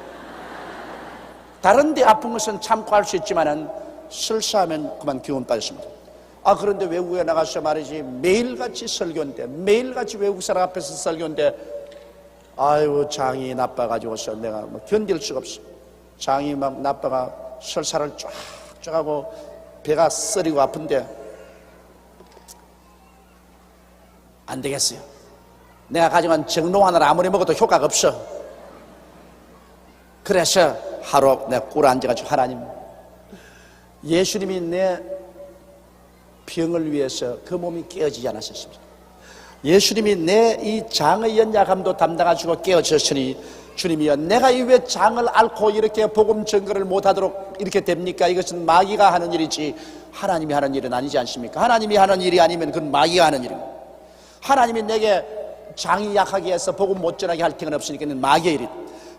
다른 데 아픈 것은 참고 할 수 있지만은 설사하면 그만 기운 빠졌습니다. 그런데 외국에 나가서 말이지 매일같이 설교인데 매일같이 외국 사람 앞에서 설교인데 아이고 장이 나빠가지고서 내가 뭐 견딜 수가 없어. 장이 막 나빠가 설사를 쫙쫙 하고 배가 쓰리고 아픈데 안 되겠어요. 내가 가져간 정로 하나를 아무리 먹어도 효과가 없어. 그래서 하루 내가 꿇어 앉아가지고 하나님, 예수님이 내 병을 위해서 그 몸이 깨어지지 않았습니다. 예수님이 내 이 장의 연약함도 담당하시고 깨어졌으니 주님이여, 내가 이 왜 장을 앓고 이렇게 복음 증거를 못하도록 이렇게 됩니까? 이것은 마귀가 하는 일이지 하나님이 하는 일은 아니지 않습니까? 하나님이 하는 일이 아니면 그건 마귀가 하는 일입니다. 하나님이 내게 장이 약하게 해서 복음 못 전하게 할 필요는 없으니까 마귀의 일이다.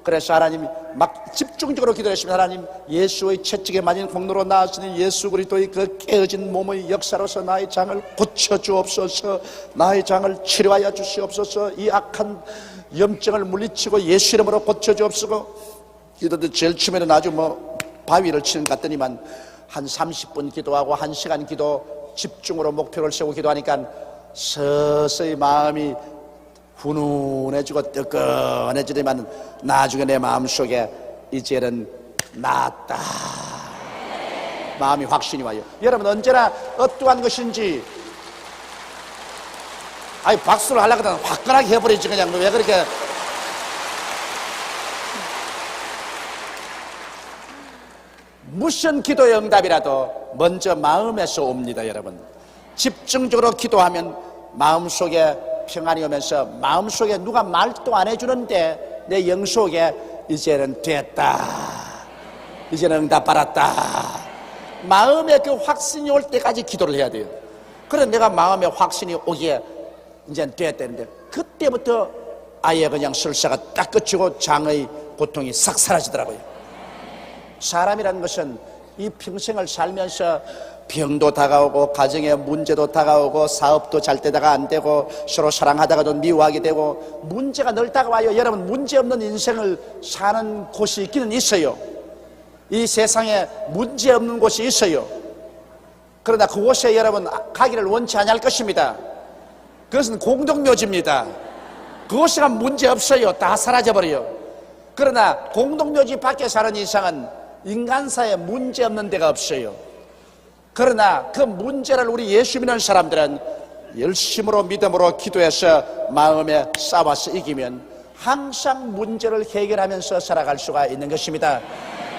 그래서 하나님이 막 집중적으로 기도했습니다. 하나님, 예수의 채찍에 맞은 공로로 나으시는 예수 그리스도의 그 깨어진 몸의 역사로서 나의 장을 고쳐주옵소서. 나의 장을 치료하여 주시옵소서. 이 악한 염증을 물리치고 예수 이름으로 고쳐주옵소서. 기도도 제일 처음에는 아주 바위를 치는 것 같더니만 한 30분 기도하고 1시간 기도 집중으로 목표를 세우고 기도하니까 서서히 마음이 훈훈해지고 뜨끈해지더만 나중에 내 마음속에 이제는 낫다 마음이 확신이 와요. 여러분, 언제나 어떠한 것인지 박수를 하려고 하면 화끈하게 해버리지. 그냥 왜 그렇게. 무슨 기도의 응답이라도 먼저 마음에서 옵니다. 여러분, 집중적으로 기도하면 마음속에 평안이 오면서 마음속에 누가 말도 안 해주는데 내 영속에 이제는 됐다, 이제는 응답 받았다, 마음에 그 확신이 올 때까지 기도를 해야 돼요. 그래 내가 마음에 확신이 오기에 이제는 됐다는데 그때부터 아예 그냥 설사가 딱 그치고 장의 고통이 싹 사라지더라고요. 사람이라는 것은 이 평생을 살면서 병도 다가오고 가정에 문제도 다가오고 사업도 잘 되다가 안 되고 서로 사랑하다가도 미워하게 되고 문제가 늘 다가와요. 여러분, 문제 없는 인생을 사는 곳이 있기는 있어요. 이 세상에 문제 없는 곳이 있어요. 그러나 그곳에 여러분 가기를 원치 않을 것입니다. 그것은 공동묘지입니다. 그곳에 가면 문제 없어요. 다 사라져버려요. 그러나 공동묘지 밖에 사는 이상은 인간사에 문제 없는 데가 없어요. 그러나 그 문제를 우리 예수 믿는 사람들은 열심으로 믿음으로 기도해서 마음에 싸워서 이기면 항상 문제를 해결하면서 살아갈 수가 있는 것입니다.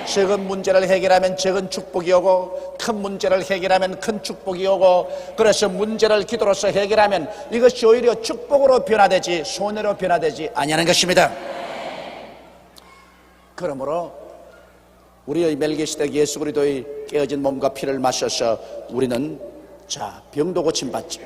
적은 문제를 해결하면 적은 축복이 오고 큰 문제를 해결하면 큰 축복이 오고, 그래서 문제를 기도로서 해결하면 이것이 오히려 축복으로 변화되지 손해로 변화되지 아니하는 것입니다. 그러므로 우리의 멜기세덱 예수 그리스도의 깨어진 몸과 피를 마셔서 우리는 병도 고침받지,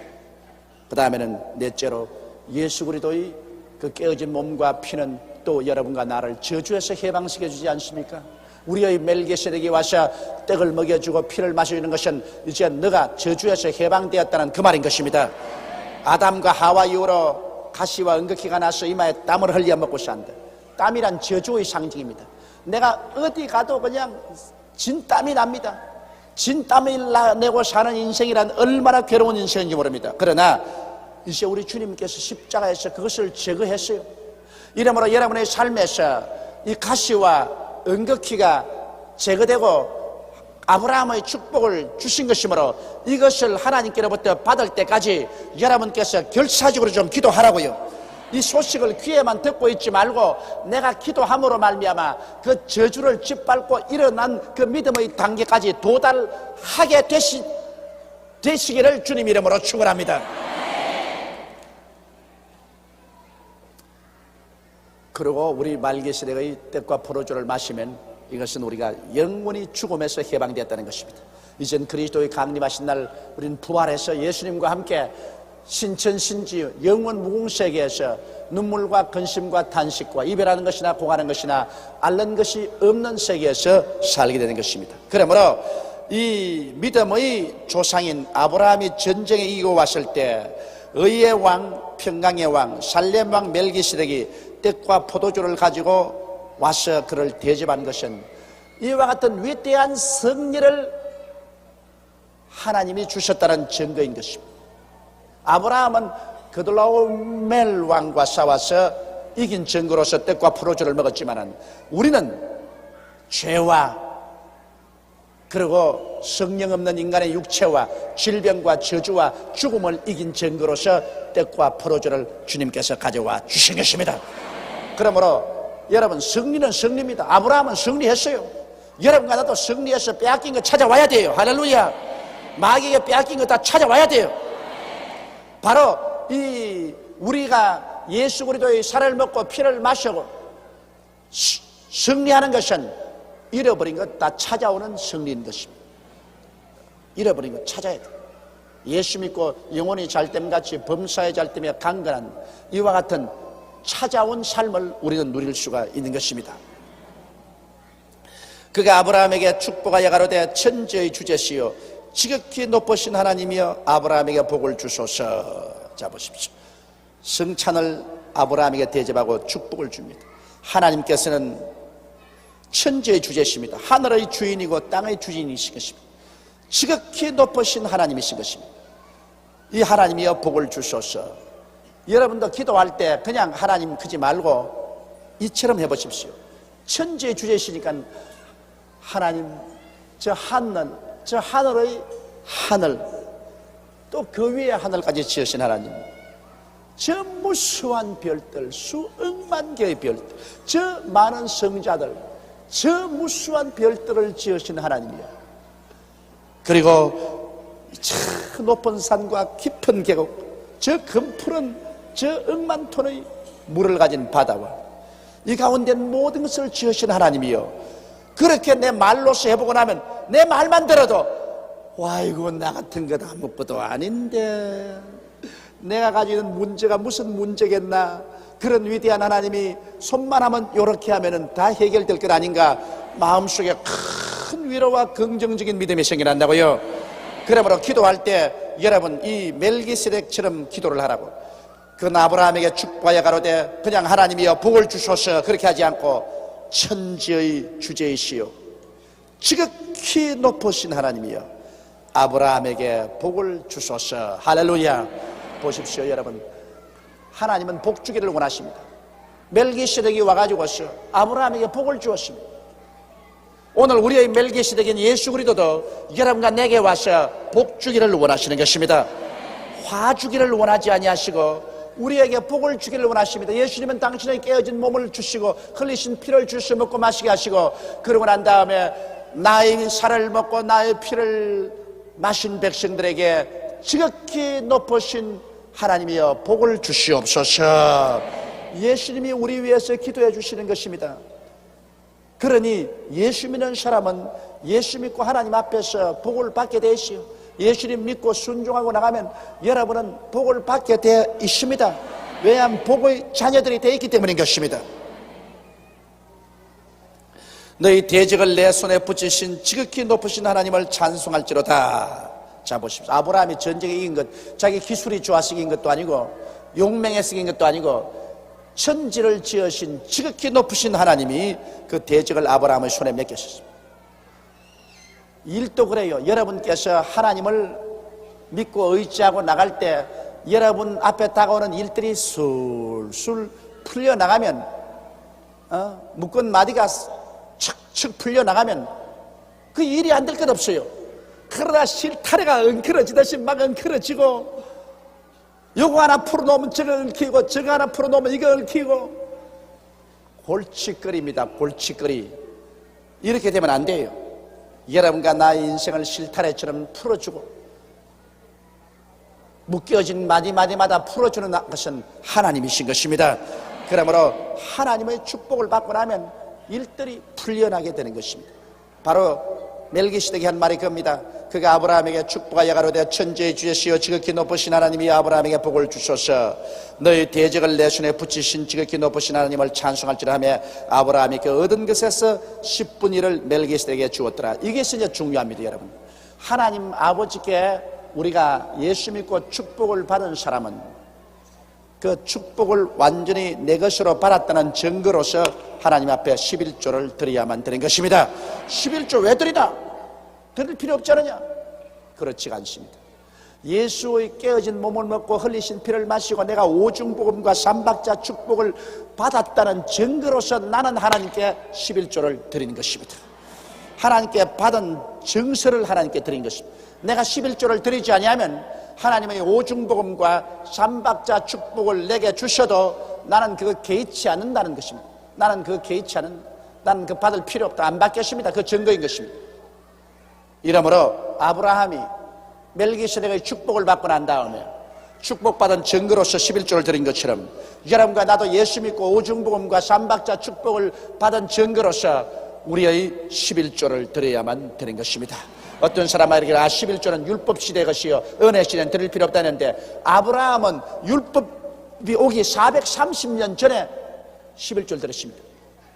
그 다음에는 넷째로 예수 그리스도의 그 깨어진 몸과 피는 또 여러분과 나를 저주에서 해방시켜 주지 않습니까? 우리의 멜기세덱이 와서 떡을 먹여주고 피를 마셔주는 것은 이제 너가 저주에서 해방되었다는 그 말인 것입니다. 아담과 하와 이후로 가시와 은극히가 나서 이마에 땀을 흘려 먹고 산다. 땀이란 저주의 상징입니다. 내가 어디 가도 그냥 진땀이 납니다. 진땀을 내고 사는 인생이란 얼마나 괴로운 인생인지 모릅니다. 그러나 이제 우리 주님께서 십자가에서 그것을 제거했어요. 이러므로 여러분의 삶에서 이 가시와 은극히가 제거되고 아브라함의 축복을 주신 것이므로 이것을 하나님께로부터 받을 때까지 여러분께서 결사적으로 좀 기도하라고요. 이 소식을 귀에만 듣고 있지 말고 내가 기도함으로 말미암아 그 저주를 짓밟고 일어난 그 믿음의 단계까지 도달하게 되시기를 주님 이름으로 축원합니다. 그리고 우리 멜기세덱의 떡과 포도주를 마시면 이것은 우리가 영원히 죽음에서 해방되었다는 것입니다. 이젠 그리스도의 강림하신 날 우리는 부활해서 예수님과 함께 신천신지 영원 무궁세계에서 눈물과 근심과 탄식과 이별하는 것이나 공하는 것이나 앓는 것이 없는 세계에서 살게 되는 것입니다. 그러므로 이 믿음의 조상인 아브라함이 전쟁에 이기고 왔을 때 의의 왕, 평강의 왕, 살렘 왕 멜기세덱이 떡과 포도주를 가지고 와서 그를 대접한 것은 이와 같은 위대한 승리를 하나님이 주셨다는 증거인 것입니다. 아브라함은 그돌라오멜 왕과 싸워서 이긴 증거로서 떡과 포도주를 먹었지만 우리는 죄와 그리고 성령 없는 인간의 육체와 질병과 저주와 죽음을 이긴 증거로서 떡과 포도주를 주님께서 가져와 주신 것입니다. 그러므로 여러분, 승리는 승리입니다. 아브라함은 승리했어요. 여러분과 나도 승리해서 빼앗긴 거 찾아와야 돼요. 할렐루야. 마귀에게 빼앗긴 거 다 찾아와야 돼요. 바로 이 우리가 예수 그리스도의 살을 먹고 피를 마시고 승리하는 것은 잃어버린 것 다 찾아오는 승리인 것입니다. 잃어버린 것 찾아야 돼요. 예수 믿고 영혼이 잘됨 같이 범사에 잘됨에 강건한 이와 같은 찾아온 삶을 우리는 누릴 수가 있는 것입니다. 그가 아브라함에게 축복하여 가로되 천지의 주제시요 지극히 높으신 하나님이여 아브라함에게 복을 주소서. 자 보십시오. 성찬을 아브라함에게 대접하고 축복을 줍니다. 하나님께서는 천지의 주제십니다. 하늘의 주인이고 땅의 주인이신 것입니다. 지극히 높으신 하나님이신 것입니다. 이 하나님이여 복을 주소서. 여러분도 기도할 때 그냥 하나님 크지 말고 이처럼 해보십시오. 천지의 주제시니까 하나님, 저 하늘의 하늘, 또 그 위에 하늘까지 지으신 하나님, 저 무수한 별들, 수억만 개의 별들, 저 많은 성자들, 저 무수한 별들을 지으신 하나님이야. 그리고 저 높은 산과 깊은 계곡, 저 금푸른 저 억만 톤의 물을 가진 바다와 이 가운데 모든 것을 지으신 하나님이요, 그렇게 내 말로서 해보고 나면 내 말만 들어도 와, 이거 나 같은 것 아무것도 아닌데 내가 가지고 있는 문제가 무슨 문제겠나. 그런 위대한 하나님이 손만 하면 이렇게 하면은 다 해결될 것 아닌가. 마음속에 큰 위로와 긍정적인 믿음이 생겨난다고요. 그러므로 기도할 때 여러분 이 멜기세덱처럼 기도를 하라고. 그 아브라함에게 축복하여 가로되 그냥 하나님이여 복을 주소서 그렇게 하지 않고 천지의 주제이시요 지극히 높으신 하나님이여 아브라함에게 복을 주소서. 할렐루야. 보십시오 여러분, 하나님은 복 주기를 원하십니다. 멜기세덱이 와가지고서 아브라함에게 복을 주었습니다. 오늘 우리의 멜기세덱인 예수 그리스도도 여러분과 내게 와서 복 주기를 원하시는 것입니다. 화 주기를 원하지 아니하시고 우리에게 복을 주기를 원하십니다. 예수님은 당신의 깨어진 몸을 주시고 흘리신 피를 주셔 먹고 마시게 하시고, 그러고 난 다음에 나의 살을 먹고 나의 피를 마신 백성들에게 지극히 높으신 하나님이여 복을 주시옵소서. 예수님이 우리 위해서 기도해 주시는 것입니다. 그러니 예수 믿는 사람은 예수 믿고 하나님 앞에서 복을 받게 되시오. 예수님 믿고 순종하고 나가면 여러분은 복을 받게 되어 있습니다. 왜냐하면 복의 자녀들이 되어 있기 때문인 것입니다. 너희 대적을 내 손에 붙이신 지극히 높으신 하나님을 찬송할지로다. 자 보십시오. 아브라함이 전쟁에 이긴 것 자기 기술이 좋아서 이긴 것도 아니고 용맹에서 이긴 것도 아니고 천지를 지으신 지극히 높으신 하나님이 그 대적을 아브라함의 손에 맡기셨습니다. 일도 그래요. 여러분께서 하나님을 믿고 의지하고 나갈 때 여러분 앞에 다가오는 일들이 술술 풀려나가면 묶은 마디가 척척 풀려나가면 그 일이 안 될 것 없어요. 그러나 실타래가 엉클어지듯이 막 엉클어지고 요거 하나 풀어놓으면 저거 얽히고 저거 하나 풀어놓으면 이거 얽히고 골칫거리입니다. 골칫거리. 이렇게 되면 안 돼요. 여러분과 나의 인생을 실타래처럼 풀어주고 묶여진 마디마디마다 풀어주는 것은 하나님이신 것입니다. 그러므로 하나님의 축복을 받고 나면 일들이 풀려나게 되는 것입니다. 바로 멜기세덱이 한 말이 그겁니다. 그가 아브라함에게 축복하여 가로되 천지의 주시여 지극히 높으신 하나님이 아브라함에게 복을 주소서. 너희 대적을 내 손에 붙이신 지극히 높으신 하나님을 찬송할지라 하며 아브라함이 그 얻은 것에서 10분의 1을 멜기세덱에게 주었더라. 이게 진짜 중요합니다. 여러분, 하나님 아버지께 우리가 예수 믿고 축복을 받은 사람은 그 축복을 완전히 내 것으로 받았다는 증거로서 하나님 앞에 11조를 드려야만 되는 것입니다. 11조 왜 드리나? 드릴 필요 없지 않느냐? 그렇지가 않습니다. 예수의 깨어진 몸을 먹고 흘리신 피를 마시고 내가 오중복음과 삼박자 축복을 받았다는 증거로서 나는 하나님께 11조를 드리는 것입니다. 하나님께 받은 증서를 하나님께 드린 것입니다. 내가 11조를 드리지 아니하면 하나님의 오중복음과 삼박자 축복을 내게 주셔도 나는 그거 개의치 않는다는 것입니다. 나는 그거 개의치 않은, 나는 그거 받을 필요 없다, 안 받겠습니다. 그 증거인 것입니다. 이러므로 아브라함이 멜기세덱의 축복을 받고 난 다음에 축복받은 증거로서 11조를 드린 것처럼 여러분과 나도 예수 믿고 오중복음과 삼박자 축복을 받은 증거로서 우리의 11조를 드려야만 되는 것입니다. 어떤 사람은 이렇게 11조는 율법시대의 것이요 은혜시대는 드릴 필요 없다는데, 아브라함은 율법이 오기 430년 전에 11조를 드렸습니다.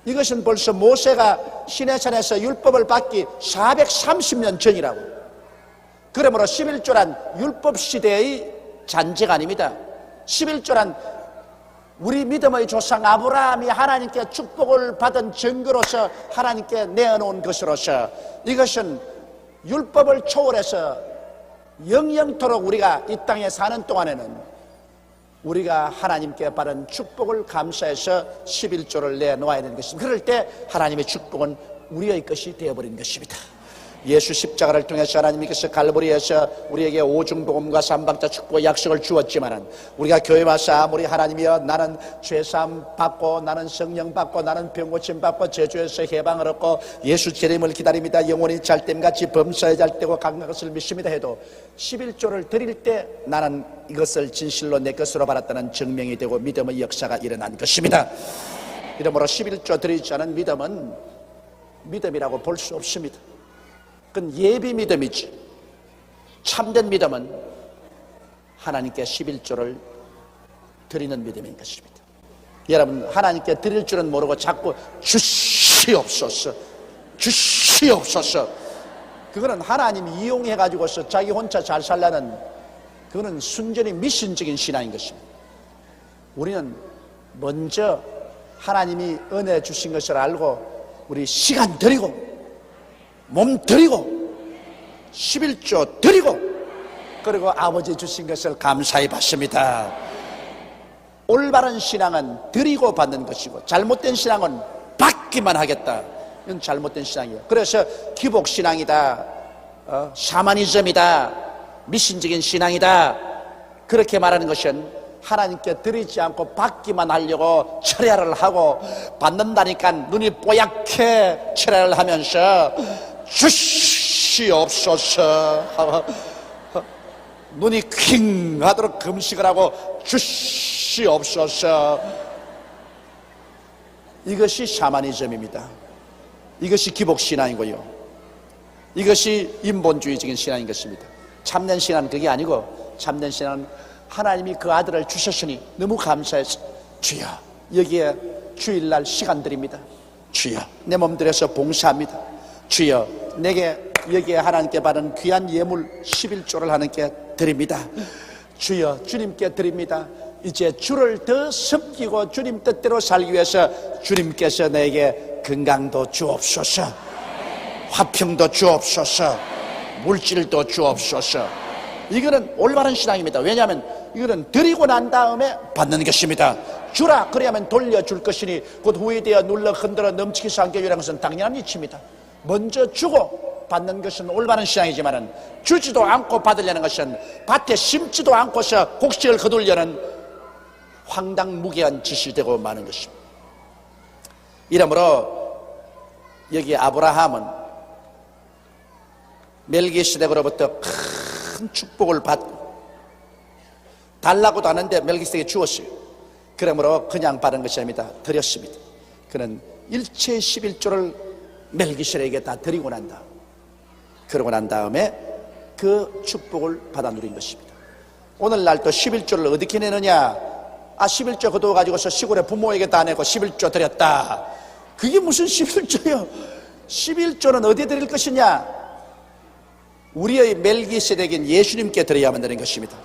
이것은 벌써 모세가 시내산에서 율법을 받기 430년 전이라고. 그러므로 11조란 율법시대의 잔재가 아닙니다. 11조란 우리 믿음의 조상 아브라함이 하나님께 축복을 받은 증거로서 하나님께 내어놓은 것으로서 이것은 율법을 초월해서 영영토록 우리가 이 땅에 사는 동안에는 우리가 하나님께 받은 축복을 감사해서 11조를 내놓아야 되는 것입니다. 그럴 때 하나님의 축복은 우리의 것이 되어버린 것입니다. 예수 십자가를 통해서 하나님께서 갈보리에서 우리에게 오중복음과 삼박자 축복의 약속을 주었지만 우리가 교회 와서 아무리 하나님이여 나는 죄사함 받고 나는 성령 받고 나는 병고침 받고 죄조에서 해방을 얻고 예수 재림을 기다립니다, 영원히 잘됨같이 범사에 잘되고 강한 것을 믿습니다 해도 11조를 드릴 때 나는 이것을 진실로 내 것으로 받았다는 증명이 되고 믿음의 역사가 일어난 것입니다. 이러므로 11조 드리지 않은 믿음은 믿음이라고 볼 수 없습니다. 그건 예비 믿음이지. 참된 믿음은 하나님께 11조를 드리는 믿음인 것입니다. 여러분, 하나님께 드릴 줄은 모르고 자꾸 주시옵소서, 주시옵소서, 그거는 하나님이 이용해가지고서 자기 혼자 잘 살라는, 그거는 순전히 미신적인 신앙인 것입니다. 우리는 먼저 하나님이 은혜 주신 것을 알고 우리 시간 드리고 몸 드리고 11조 드리고, 그리고 아버지 주신 것을 감사히 받습니다. 올바른 신앙은 드리고 받는 것이고, 잘못된 신앙은 받기만 하겠다. 이건 잘못된 신앙이에요. 그래서 기복신앙이다, 샤머니즘이다, 미신적인 신앙이다, 그렇게 말하는 것은 하나님께 드리지 않고 받기만 하려고 철야를 하고, 받는다니까 눈이 뽀얗게 철야를 하면서 주시옵소서 하고, 눈이 퀭 하도록 금식을 하고 주시옵소서. 이것이 샤머니즘입니다. 이것이 기복신앙이고요, 이것이 인본주의적인 신앙인 것입니다. 참된 신앙은 그게 아니고, 참된 신앙은 하나님이 그 아들을 주셨으니 너무 감사해서 주여 여기에 주일날 시간 드립니다. 주여 내 몸 들여서 봉사합니다. 주여 내게 여기에 하나님께 받은 귀한 예물 11조를 하나님께 드립니다. 주여 주님께 드립니다. 이제 주를 더 섬기고 주님 뜻대로 살기 위해서 주님께서 내게 건강도 주옵소서, 화평도 주옵소서, 물질도 주옵소서. 이거는 올바른 신앙입니다. 왜냐하면 이거는 드리고 난 다음에 받는 것입니다. 주라 그래야만 돌려줄 것이니 곧 후회되어 눌러 흔들어 넘치기서 않게 유리한 것은 당연한 이치입니다. 먼저 주고 받는 것은 올바른 신앙이지만, 주지도 않고 받으려는 것은 밭에 심지도 않고서 곡식을 거두려는 황당무계한 짓이 되고 마는 것입니다. 이러므로 여기 아브라함은 멜기세덱으로부터 큰 축복을 받고, 달라고도 하는데 멜기세덱이 주었어요. 그러므로 그냥 받은 것이 아닙니다. 드렸습니다. 그는 일체 11조를 멜기세덱에게 다 드리고 난다. 그러고 난 다음에 그 축복을 받아 누린 것입니다. 오늘날 또 11조를 어떻게 내느냐? 11조 거두어가지고서 시골에 부모에게 다 내고 11조 드렸다. 그게 무슨 11조요? 11조는 어디에 드릴 것이냐? 우리의 멜기세덱인 예수님께 드려야만 되는 것입니다.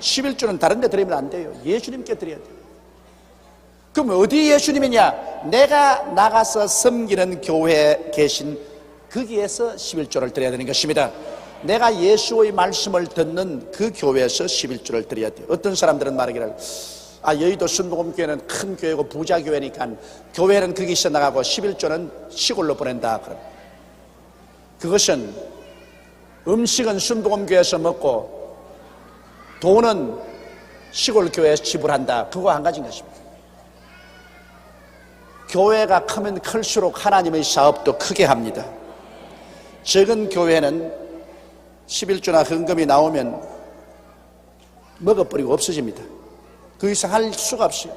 11조는 다른 데 드리면 안 돼요. 예수님께 드려야 돼요. 그럼 어디 예수님이냐? 내가 나가서 섬기는 교회에 계신 거기에서 11조를 드려야 되는 것입니다. 내가 예수의 말씀을 듣는 그 교회에서 11조를 드려야 돼요. 어떤 사람들은 말하기를, 여의도 순복음교회는 큰 교회고 부자 교회니까 교회는 거기서 나가고 11조는 시골로 보낸다. 그것은 음식은 순복음교회에서 먹고 돈은 시골 교회에서 지불한다. 그거 한 가지인 것입니다. 교회가 크면 클수록 하나님의 사업도 크게 합니다. 적은 교회는 11조나 헌금이 나오면 먹어버리고 없어집니다. 그 이상 할 수가 없어요.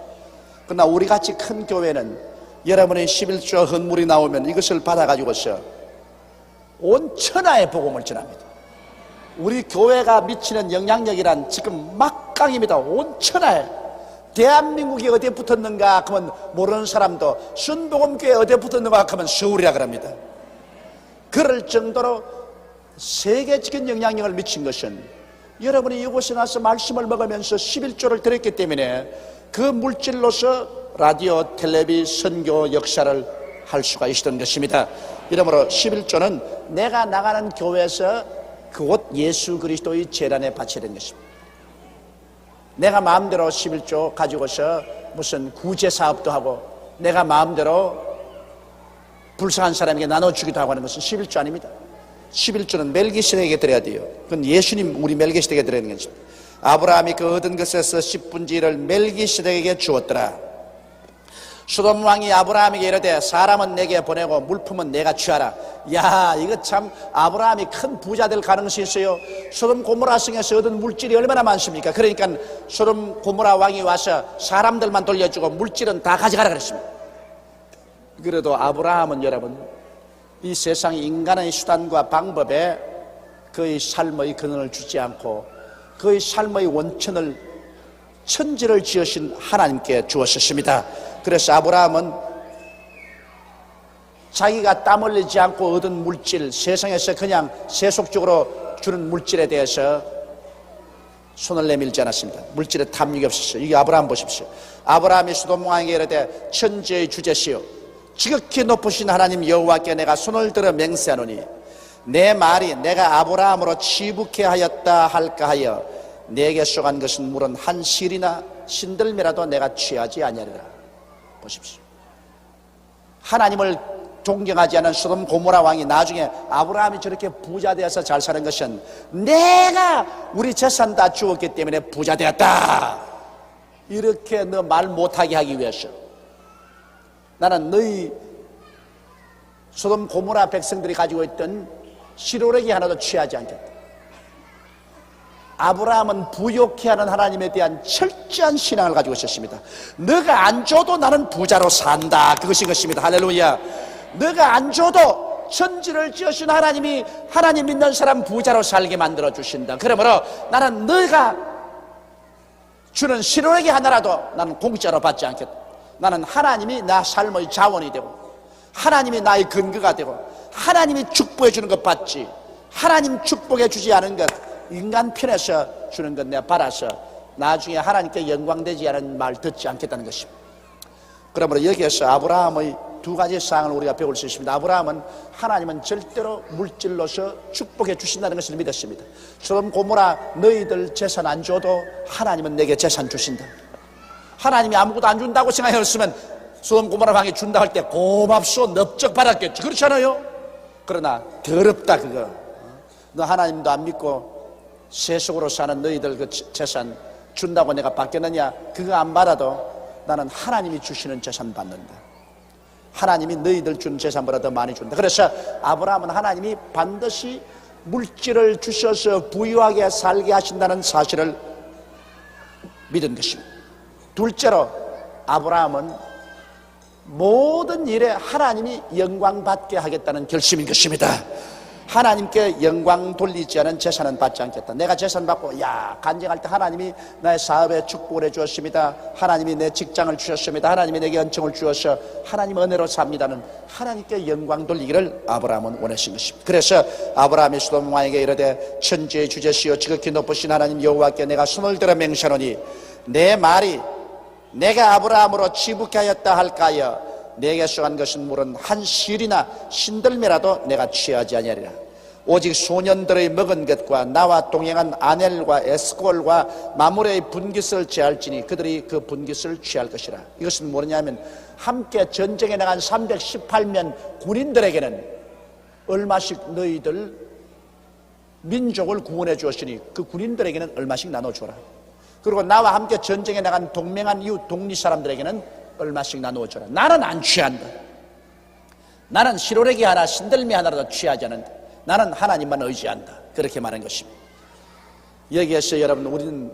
그러나 우리같이 큰 교회는 여러분의 11조 헌물이 나오면 이것을 받아가지고서 온 천하에 복음을 전합니다. 우리 교회가 미치는 영향력이란 지금 막강입니다. 온 천하에. 대한민국이 어디에 붙었는가 하면 모르는 사람도 순복음교회 어디에 붙었는가 하면 서울이라 그럽니다. 그럴 정도로 세계적인 영향력을 미친 것은 여러분이 이곳에 나서 말씀을 먹으면서 11조를 드렸기 때문에 그 물질로서 라디오, 텔레비, 선교 역사를 할 수가 있었던 것입니다. 이러므로 11조는 내가 나가는 교회에서 그곳 예수 그리스도의 재단에 바쳐야 되는 것입니다. 내가 마음대로 11조 가지고서 무슨 구제사업도 하고 내가 마음대로 불쌍한 사람에게 나눠주기도 하고 하는 것은 11조 아닙니다. 11조는 멜기세덱에게 드려야 돼요. 그건 예수님 우리 멜기세덱에게 드려야 되는 것입니다. 아브라함이 그 얻은 것에서 10분의 1을 멜기세덱에게 주었더라. 소돔 왕이 아브라함에게 이르되 사람은 내게 보내고 물품은 내가 취하라. 야, 이거 참 아브라함이 큰 부자 될 가능성이 있어요. 소돔 고모라 성에서 얻은 물질이 얼마나 많습니까? 그러니까 소돔 고모라 왕이 와서 사람들만 돌려주고 물질은 다 가져가라 그랬습니다. 그래도 아브라함은 여러분 이 세상 인간의 수단과 방법에 그의 삶의 근원을 주지 않고 그의 삶의 원천을 천지를 지으신 하나님께 주었습니다. 그래서 아브라함은 자기가 땀 흘리지 않고 얻은 물질, 세상에서 그냥 세속적으로 주는 물질에 대해서 손을 내밀지 않았습니다. 물질에 탐욕이 없었어요. 이게 아브라함 보십시오. 아브라함이 소돔 왕에게 이르되 천지의 주제시요 지극히 높으신 하나님 여호와께 내가 손을 들어 맹세하노니 내 말이 내가 아브라함으로 치북해 하였다 할까 하여 내게 쏘간 것은 물은 한 실이나 신들매라도 내가 취하지 아니하리라. 보십시오. 하나님을 존경하지 않은 소돔 고모라 왕이 나중에 아브라함이 저렇게 부자 되어서 잘 사는 것은 내가 우리 재산 다 주었기 때문에 부자 되었다, 이렇게 너 말 못하게 하기 위해서 나는 너희 소돔 고모라 백성들이 가지고 있던 실오래기 하나도 취하지 않겠다. 아브라함은 부욕해 하는 하나님에 대한 철저한 신앙을 가지고 있었습니다. 너가 안 줘도 나는 부자로 산다, 그것이 것입니다. 할렐루야. 너가 안 줘도 천지를 지으신 하나님이 하나님 믿는 사람 부자로 살게 만들어 주신다. 그러므로 나는 너가 주는 실오래기 하나라도 나는 공짜로 받지 않겠다. 나는 하나님이 나 삶의 자원이 되고 하나님이 나의 근거가 되고 하나님이 축복해 주는 것 받지, 하나님 축복해 주지 않은 것, 인간 편에서 주는 것 내가 받아서 나중에 하나님께 영광되지 않은 말 듣지 않겠다는 것입니다. 그러므로 여기에서 아브라함의 두 가지 사항을 우리가 배울 수 있습니다. 아브라함은 하나님은 절대로 물질로서 축복해 주신다는 것을 믿었습니다. 소돔 고모라 너희들 재산 안 줘도 하나님은 내게 재산 주신다. 하나님이 아무것도 안 준다고 생각했으면 소돔 고모라 왕이 준다 할 때 고맙소 넙적 받았겠죠. 그렇지 않아요? 그러나 더럽다 그거. 너 하나님도 안 믿고 세속으로 사는 너희들 그 재산 준다고 내가 받겠느냐? 그거 안 받아도 나는 하나님이 주시는 재산 받는다. 하나님이 너희들 준 재산보다 더 많이 준다. 그래서 아브라함은 하나님이 반드시 물질을 주셔서 부유하게 살게 하신다는 사실을 믿은 것입니다. 둘째로 아브라함은 모든 일에 하나님이 영광 받게 하겠다는 결심인 것입니다. 하나님께 영광 돌리지 않은 재산은 받지 않겠다. 내가 재산 받고 간증할 때 하나님이 나의 사업에 축복을 해 주었습니다, 하나님이 내 직장을 주셨습니다, 하나님이 내게 은총을 주어서 하나님 은혜로 삽니다는 하나님께 영광 돌리기를 아브라함은 원하신 것입니다. 그래서 아브라함이 소돔 왕에게 이르되 천지의 주제시여 지극히 높으신 하나님 여호와께 내가 손을 들어 맹세하노니 내 말이 내가 아브라함으로 치북해 하였다 할까하여 내게 쏘간 것은 물은 한 실이나 신들매라도 내가 취하지 아니하리라. 오직 소년들의 먹은 것과 나와 동행한 아넬과 에스콜과 마므레의 분깃을 제할지니 그들이 그 분깃을 취할 것이라. 이것은 뭐냐면 함께 전쟁에 나간 318명 군인들에게는 얼마씩 너희들 민족을 구원해 주었으니 그 군인들에게는 얼마씩 나눠줘라. 그리고 나와 함께 전쟁에 나간 동맹한 이웃 독립 사람들에게는 얼마씩 나누어줘라. 나는 안 취한다. 나는 실오래기 하나 신들매 하나라도 취하지 않는다. 나는 하나님만 의지한다. 그렇게 말한 것입니다. 여기에서 여러분, 우리는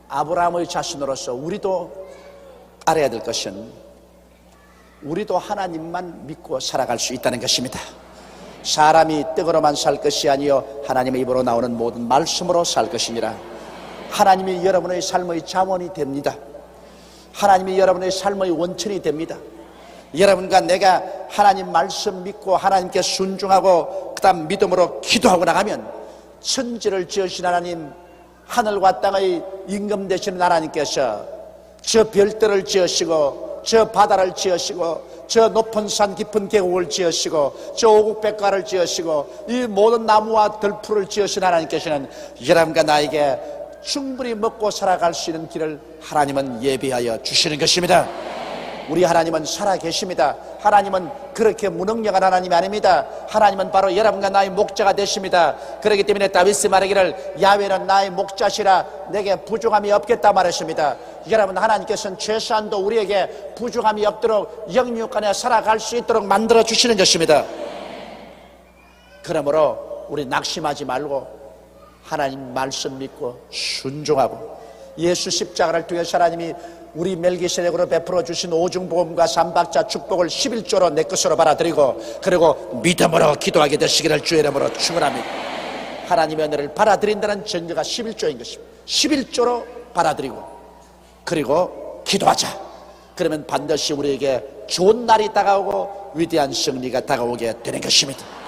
아브라함의 자신으로서 우리도 알아야 될 것은 우리도 하나님만 믿고 살아갈 수 있다는 것입니다. 사람이 떡으로만 살 것이 아니요 하나님의 입으로 나오는 모든 말씀으로 살 것이니라. 하나님이 여러분의 삶의 자원이 됩니다. 하나님이 여러분의 삶의 원천이 됩니다. 여러분과 내가 하나님 말씀 믿고 하나님께 순종하고 그 다음 믿음으로 기도하고 나가면 천지를 지으신 하나님, 하늘과 땅의 임금 되시는 하나님께서 저 별들을 지으시고 저 바다를 지으시고 저 높은 산 깊은 계곡을 지으시고 저 오국백과를 지으시고 이 모든 나무와 들풀을 지으신 하나님께서는 여러분과 나에게 충분히 먹고 살아갈 수 있는 길을 하나님은 예비하여 주시는 것입니다. 우리 하나님은 살아계십니다. 하나님은 그렇게 무능력한 하나님이 아닙니다. 하나님은 바로 여러분과 나의 목자가 되십니다. 그렇기 때문에 다윗이 말하기를 야훼는 나의 목자시라 내게 부족함이 없겠다 말했습니다. 여러분, 하나님께서는 최소한도 우리에게 부족함이 없도록 영육간에 살아갈 수 있도록 만들어 주시는 것입니다. 그러므로 우리 낙심하지 말고 하나님 말씀 믿고 순종하고 예수 십자가를 통해서 하나님이 우리 멜기세덱으로 베풀어 주신 오중복음과 삼박자 축복을 11조로 내 것으로 받아들이고 그리고 믿음으로 기도하게 되시기를 주의 이름으로 축원합니다. 하나님의 은혜를 받아들인다는 전제가 11조인 것입니다. 11조로 받아들이고 그리고 기도하자. 그러면 반드시 우리에게 좋은 날이 다가오고 위대한 승리가 다가오게 되는 것입니다.